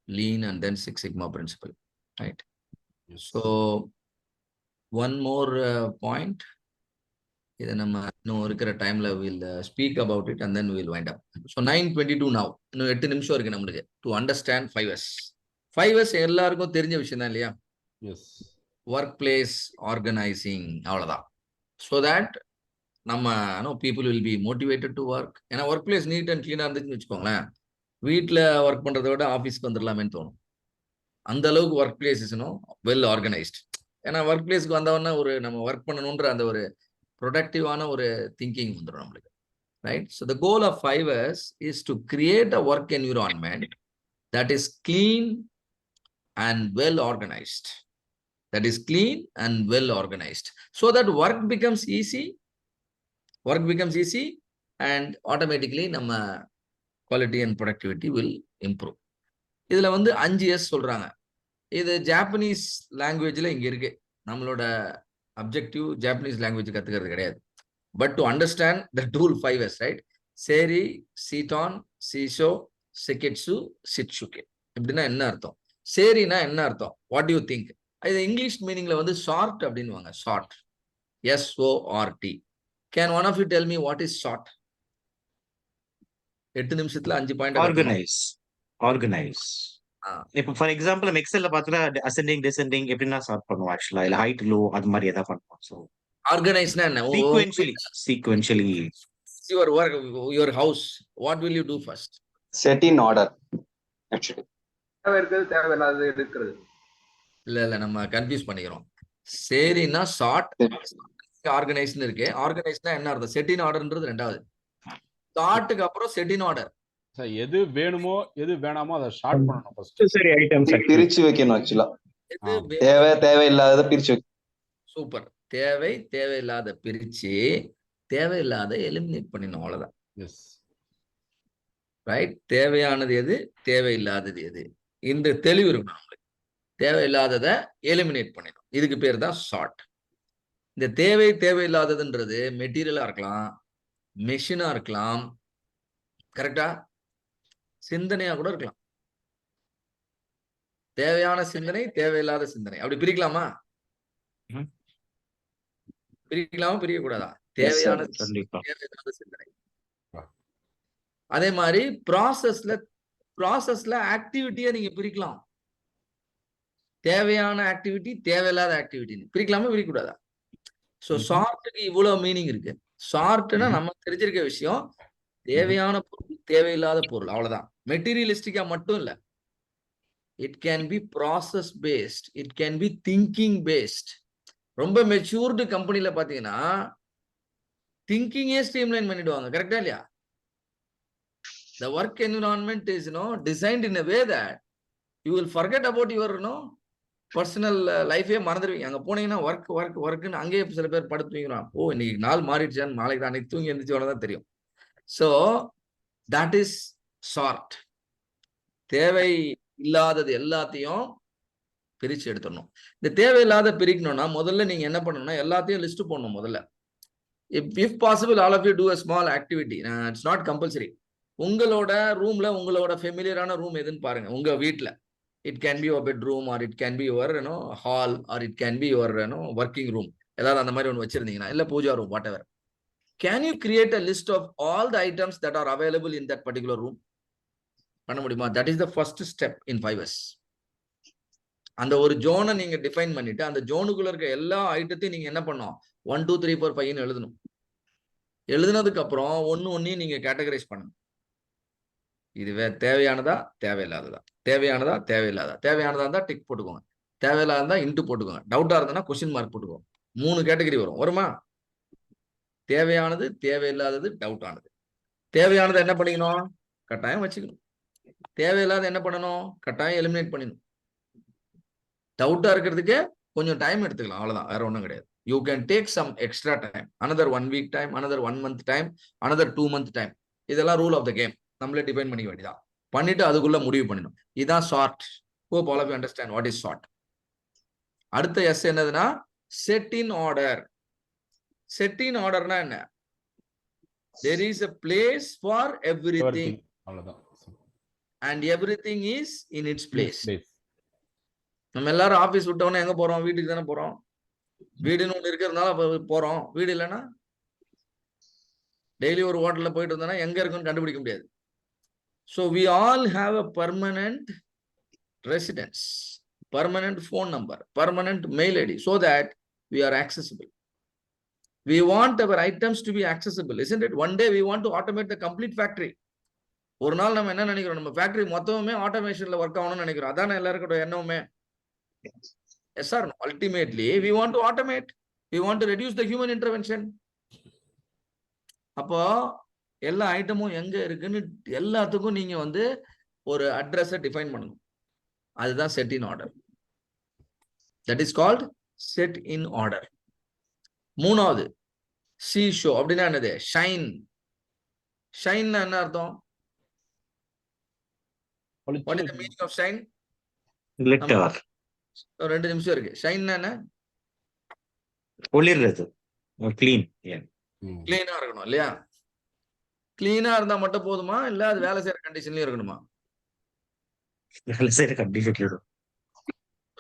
lean and then Six Sigma principle, right? So one more point. இதை நம்ம இன்னும் இருக்கிற டைம்ல will speak about it and then will wind up. So 9:22 now. இன்னும் 8 நிமிஷம் இருக்கு நம்மளுக்கு டு அண்டர்ஸ்டாண்ட் 5S. 5S எல்லாருக்கும் தெரிஞ்ச விஷயம் தான் இல்லையா? ஒர்க் பிளேஸ் ஆர்கனைசிங், அவ்வளோதான். ஸோ தட் நம்ம people will be motivated to work. ஏன்னா ஒர்க் பிளேஸ் நீட் அண்ட் கிளீனாக இருந்துச்சுன்னு வச்சுக்கோங்களேன், வீட்டில் ஒர்க் பண்ணுறதை விட ஆஃபீஸ்க்கு வந்துடலாமேன்னு தோணும். அந்த அளவுக்கு work place is well organised. ஏன்னா ஒர்க் பிளேஸ்க்கு வந்தவொடனே நம்ம ஒர்க் பண்ணணுன்ற அந்த ஒரு ப்ரொடக்டிவான ஒரு திங்கிங் வந்துடும் நம்மளுக்கு, right? So the goal of 5S is to create a work environment that is clean and well organised. That is clean and well organized, so that work becomes easy and automatically நம்ம quality and productivity will improve. இதுல வந்து 5S சொல்றாங்க. இது ஜாப்பனீஸ் லாங்குவேஜ்ல இங்க இருக்கு. நம்மளோட அப்ஜெக்டிவ் ஜாப்பனீஸ் லாங்குவேஜ் கத்துக்கிறது கிடையாது. But to understand the tool 5S, right? சேரி, சீட்டான், சீஷோ, செகெட்சு, சிட்சுகே. இப்படின்னா என்ன அர்த்தம்? சேரினா என்ன அர்த்தம்? What do you think? இது இங்கிலீஷ் மீனிங்ல வந்து ஷார்ட் அப்படின்னுவாங்க. Sort, SORT. Can one of you tell me what is sort? 8 நிமிஷத்துல 5 பாயிண்ட். ஆர்கனைஸ். இப்போ ஃபார் எக்ஸாம்பிள் நம்ம எக்ஸல்ல பார்த்தா அசெண்டிங் டிசெண்டிங் எப்படின்னா ஸ்டார்ட் பண்ணுவோம் ஆக்சுவலா, இல்ல ஹைட் லோ அது மாதிரி ஏதாவது பண்ணுவோம். சோ ஆர்கனைஸ்னா என்ன? Sequentially your work, your house, what will you do first? Set in order actually. தேவையில்லாத எடுக்கிறது இல்ல நம்ம கன்ஃபியூஸ் பண்ணிக்கிறோம். சரினா ஷார்ட், ஆர்கனைஸ்னு இருக்கு. ஆர்கனைஸ்னா என்ன அர்த்தம்? செட் இன் ஆர்டர்ன்றது ரெண்டாவது. ஷார்ட்டுக்கு அப்புறம் செட் இன் ஆர்டர். எது வேணுமோ எது வேணாமோ அதை ஷார்ட் பண்ணணும் ஃபர்ஸ்ட். சரி, ஐட்டம்ஸ் பிரிச்சு வைக்கணும் ஆக்சுவலா. தேவையில்லாத பிரிச்சு வைக்கணும். சூப்பர். தேவையில்லாத பிரிச்சு தேவையில்லாத எலிமினேட் பண்ணிடணும், அவ்வளவுதான். S right. தேவையானது எது, தேவையில்லாதது எது, இந்த தெளிவு இருக்கணும் நம்மளுக்கு. தேவையில்லாததை எலிமினேட் பண்ணிடும். இதுக்கு பேர் தான் சார்ட். இந்த தேவை தேவையில்லாததுன்றது மெட்டீரியலா இருக்கலாம், மெஷினா இருக்கலாம், கரெக்டா, சிந்தனையா கூட இருக்கலாம். தேவையான சிந்தனை, தேவையில்லாத சிந்தனை, அப்படி பிரிக்கலாமா? பிரிக்கலாமா, பிரிக்கக்கூடாதா? தேவையான தேவையில்லாத சிந்தனை. அதே மாதிரி ப்ராசஸ்ல ஆக்டிவிட்டியை நீங்க பிரிக்கலாம். தேவையான ஆக்டிவிட்டி, தேவையில்லாத ஆக்டிவிட்டி பிரிக்கலாமா, பிரிக்கக்கூடாதா? சோ சார்ட்டுக்கு இவ்வளவு மீனிங் இருக்கு. சார்ட்னா நம்ம தெரிஞ்சிருக்க விஷயம், தேவையான பொருள், தேவையில்லாத பொருள், அவ்வளவுதான். மெட்டீரியலிஸ்டிக்கா மட்டும் இல்ல. It can be process based, it can be thinking based. ரொம்ப மெச்சூர்டு கம்பெனில பாத்தீங்கன்னா திங்கிங்கே ஸ்ட்ரீம்லைன் பண்ணிடுவாங்க, கரெக்டா இல்லையா? The work environment is designed in a way that you will forget about your personal லைஃபே மறந்துடுவீங்க. அங்க போனீங்கன்னா ஒர்க்னு அங்கேயே சில பேர் படுத்துவீங்கிறான். ஓ, இன்னைக்கு நாள் மாறிடுச்சான்னு நாளைக்கு தான், அன்னைக்கு தூங்கி எழுந்திரிச்சோட தான் தெரியும். So that is chart. தேவை இல்லாதது எல்லாத்தையும் பிரிச்சு எடுத்துடணும். இந்த தேவையில்லாத பிரிக்கணும்னா முதல்ல நீங்க என்ன பண்ணணும்னா எல்லாத்தையும் லிஸ்ட் போடணும் முதல்ல. If possible all of you do a small activity. It's not compulsory. உங்களோட ரூம்ல உங்களோட ஃபெமிலியரான ரூம் எதுன்னு பாருங்க உங்க வீட்டுல. It can be your bedroom or it can be your hall or it can be your working room. ஏதாவது அந்த மாதிரி ஒன்று வச்சிருந்தீங்கன்னா, இல்ல puja room, whatever. Can you create a list of all the items that are available in that particular room? பண்ண முடியுமா? That is the first step in 5S. அந்த ஒரு ஜோனை நீங்க டிஃபைன் பண்ணிட்டு அந்த ஜோனுக்குள்ள இருக்க எல்லா ஐட்டத்தையும் நீங்க என்ன பண்ணணும், 1 2 3 4 5 எழுதணும். எழுதுனதுக்கு அப்புறம் ஒன்னையும் நீங்க கேட்டகரைஸ் பண்ணணும். இது தேவையானதா, தேவையில்லாததா, தேவையானதா, தேவையில்லாதா. தேவையானதா இருந்தா டிக் போட்டுக்கோங்க, தேவையில்லாத இருந்தா இன்ட்டு போட்டுக்கோங்க, டவுட்டா இருந்ததுன்னா கொஸ்டின் மார்க் போட்டுக்கோங்க. 3 கேட்டகரி வருமா? தேவையானது, தேவையில்லாதது, டவுட் ஆனது. தேவையானது என்ன பண்ணிக்கணும், கட்டாயம் வச்சுக்கணும். தேவையில்லாத என்ன பண்ணணும், கட்டாயம் எலிமினேட் பண்ணிடணும். டவுட்டா இருக்கிறதுக்கு கொஞ்சம் டைம் எடுத்துக்கலாம், அவ்வளவுதான், வேற ஒன்றும் கிடையாது. You can take some extra time, another 1 week time, another 1 month time, another 2 month time. இதெல்லாம் ரூல் ஆஃப் த கேம். நம்மளே டிஃபைன் பண்ணிக்க வேண்டியதான். பண்ணிட்டு அதுக்குள்ள முடிவு பண்ணிடும். இதான் sort. Hope all of you understand what is sort. அடுத்த எஸ் என்னதுன்னா set in order. Set in ஆர்டர்னா என்ன? There is a place for everything. அவ்வளவுதான். And everything is in its place. நம்ம எல்லாரும் ஆபீஸ் விட்டவொடனே எங்க போறோம்? வீட்டுக்கு தானே போறோம். வீடுன்னு ஒண்ணு இருக்கிறதுனால போறோம். வீடு இல்லைன்னா டெய்லி ஒரு ஹோட்டல்ல போயிட்டு இருந்தோம்னா எங்க இருக்குன்னு கண்டுபிடிக்க முடியாது. So we all have a permanent residence, permanent phone number, permanent mail ID, so that we are accessible. We want our items to be accessible, isn't it? One day we want to automate the complete factory. ஒரு நாள் நம்ம என்ன நினைக்கிறோம், நம்ம ஃபேக்டரி மொத்தமே ஆட்டோமேஷன்ல ஒர்க் ஆகணும்னு நினைக்கிறோம். அதானே எல்லாருக்கோட எண்ணமே. Yes or no? Ultimately we want to automate, we want to reduce the human intervention. அப்போ எல்லா ஐட்டமும் எங்க இருக்குன்னு எல்லாத்துக்கும் நீங்க ஒரு அட்ரஸை டிஃபைன் பண்ணணும். அதுதான் set in order. That is called set in order. மூணாவது சி ஷோ. அப்படின்னா என்னது? ஷைன். ஷைன் என்ன அர்த்தம்? What is the meaning of shine? Glitter. 2 நிமிஷம் இருக்கு. ஷைன் என்ன? ஒளிர்றது. க்ளீன். க்ளீனா இருக்கணும் இல்லையா? க்ளீனா இருந்தா மட்டும் போதுமா, இல்ல அது வேலை செய்யற கண்டிஷன்லயும் இருக்கணுமா? வேலை செய்யற கண்டிஷன்ல.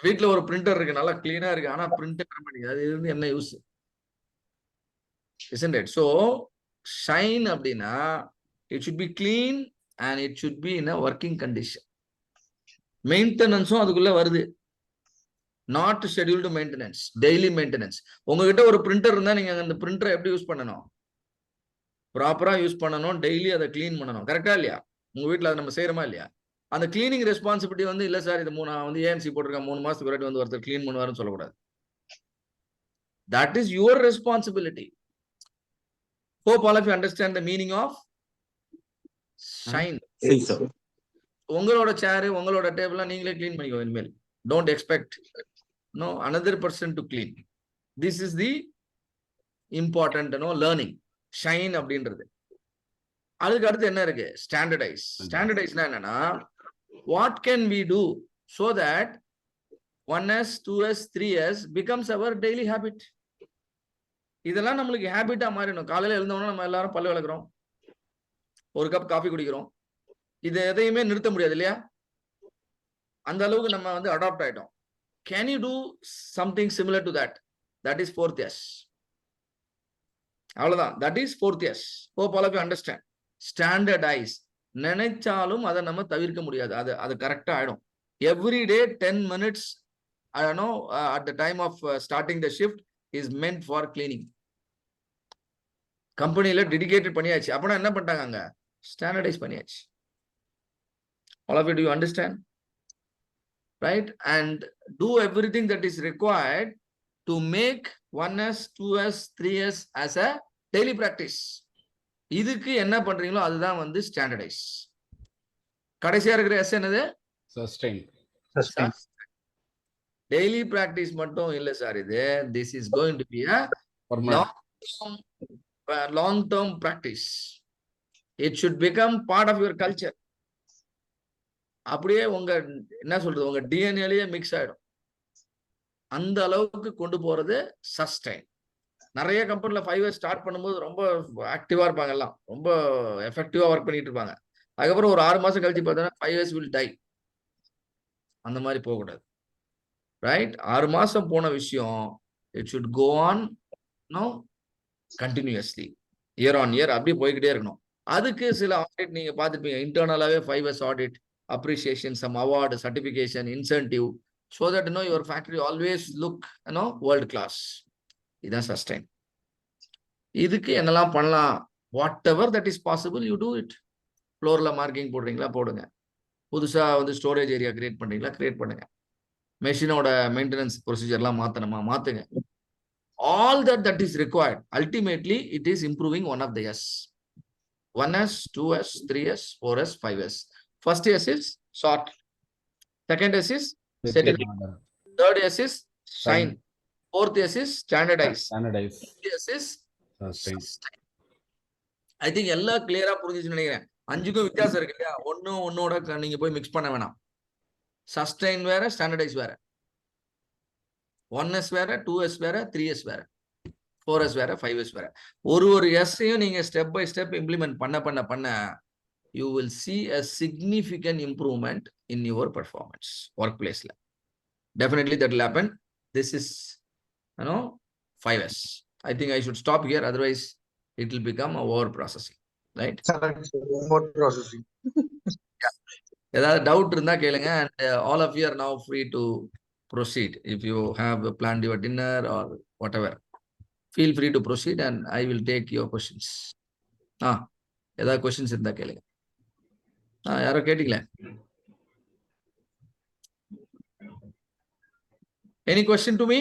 வீட்டுல ஒரு பிரிண்டர் இருக்கு, நல்லா க்ளீனா இருக்கு, ஆனா பிரிண்ட் பண்ண மாட்டேங்குது. அது இருந்து என்ன use? Isn't it? So shine அப்படின்னா it should be clean and it should be in a working condition. மெயின்டெனன்ஸும் அதுக்குள்ள வருது. Not scheduled maintenance, daily maintenance. உங்ககிட்ட ஒரு பிரிண்டர் இருந்தா நீங்க அந்த பிரிண்டரை எப்படி யூஸ் பண்ணணும்? ப்ராப்பரா யூஸ் பண்ணணும், டெய்லி அதை கிளீன் பண்ணணும். கரெக்டா இல்லையா? உங்க வீட்டுல அதை நம்ம செய்யறோமா இல்லையா? அந்த கிளீனிங் ரெஸ்பான்சிபிலிட்டி இல்ல சார், இது நான் ஏஎன்சி போட்டிருக்கேன், 3 மாசத்துக்கு ஒருவாட்டி ஒருத்தர் கிளீன் பண்ணுவாருன்னு சொல்லக்கூடாது. That is your responsibility. Hope all of you understand the meaning of shine. உங்களோட சேரு, உங்களோட டேபிள்லாம் நீங்களே கிளீன் பண்ணிக்கோ இனிமேல். Don't expect another person to clean. This is the important learning. Shine அப்படின்றது. அதுக்கு அடுத்து என்ன இருக்கு? ஸ்டாண்டர்டைஸ். ஸ்டாண்டர்டைஸ்னா என்னன்னா, what can we do so that 1S, 2S, 3S becomes our daily habit. இதெல்லாம் நம்மளுக்கு ஹேபிட்டா மாறிடும். காலையில எழுந்தோம்னா நம்ம எல்லாரும் பல்லு விளக்குறோம், ஒரு கப் காஃபி குடிக்கிறோம். இது எதையுமே நிறுத்த முடியாது இல்லையா? அந்த அளவுக்கு நம்ம வந்து அடாப்ட் ஆயிட்டோம். Can you do something similar to that? That is 4th S. அவ்வளவுதான். That is 4th S. Hope all of you understand. Standardize. நினைச்சாலும் அதை நம்ம தவிர்க்க முடியாது. அது கரெக்டா ஆயிடும். Every day 10 minutes, I don't know, at the time of starting the shift is meant for cleaning. கம்பெனில டெடிகேட்டட் பண்ணியாச்சு. அப்படின்னா என்ன பண்ணிட்டாங்க? அங்க ஸ்டாண்டர்டைஸ் பண்ணியாச்சு. All of you, do you understand? Right? And do everything that is required to make 1S, 2S, 3S as a daily practice. இதுக்கு என்ன பண்றீங்களோ அதுதான் வந்து ஸ்டாண்டர்டைஸ். கடைசியா இருக்கிற எஸ் என்னது? சஸ்டெயின். டெய்லி பிராக்டிஸ் மட்டும் இல்ல சார் இது. This is going to be a long term practice. It should become part of your culture. அப்படியே உங்க என்ன சொல்றது, உங்க டிஎன்ஏலயே மிக்ஸ் ஆயிடும். அந்த அளவுக்கு கொண்டு போறது சஸ்டைன். நிறைய கம்பெனில 5S ஸ்டார்ட் பண்ணும்போது ரொம்ப ஆக்டிவா இருப்பாங்க, எல்லாம் ரொம்ப எஃபெக்டிவா ஒர்க் பண்ணிட்டு இருப்பாங்க. அதுக்கப்புறம் ஒரு 6 மாசம் கழிச்சு பார்த்தோன்னா 5S will die. அந்த மாதிரி போகக்கூடாது. ரைட்? 6 மாசம் போன விஷயம் it should go on continuously, year on year அப்படியே போய்கிட்டே இருக்கணும். அதுக்கு சில ஆடிட் நீங்க பார்த்துருப்பீங்க. இன்டர்னலாவே 5S audit, appreciation, some award, certification, incentive, so that your factory always look world class. இதான் சஸ்டைன். இதுக்கு என்னெல்லாம் பண்ணலாம்? whatever that is possible you do it. ஃப்ளோர்ல மார்க்கிங் போடுறீங்களா போடுங்க. புதுசா வந்து ஸ்டோரேஜ் ஏரியா கிரியேட் பண்றீங்களா கிரியேட் பண்ணுங்க. மெஷினோட மெயின்டெனன்ஸ் ப்ரொசீஜர்லாம் மாத்தணுமா மாத்துங்க. all that is required. Ultimately it is improving one of the S. 1S, 2S, 3S, 4S, 5S. First S is sort. Second S is settle. Third S is shine. Fourth S is standardize. Fifth S is sustain. I think எல்லாம் கிளியரா புரிஞ்சுச்சுன்னு நினைக்கிறேன். 5க்கும் வித்தியாசம் இருக்கு இல்லையா? ஒன்னோட நீங்க போய் மிக்ஸ் பண்ண வேணாம். சஸ்டைன் வேற, ஸ்டாண்டர்டைஸ் வேற. 1S வேற, 2S வேற, 3S வேற, 4S வேற, 5S வேற. ஒரு எஸ்ஸையும் நீங்க ஸ்டெப் பை ஸ்டெப் இம்ப்ளிமெண்ட் பண்ண you will see a significant improvement in your performance workplace. Definitely that will happen. This is 5S. I think I should stop here, otherwise it will become a over processing, right? Over processing. ஏதாவது டவுட் இருந்தா கேளுங்க. And all of you are now free to proceed. If you have planned your dinner or whatever, feel free to proceed and I will take your questions. ஏதாவது questions இருந்தா கேளுங்க. யாரோ கேட்டீங்களே? Any question to me?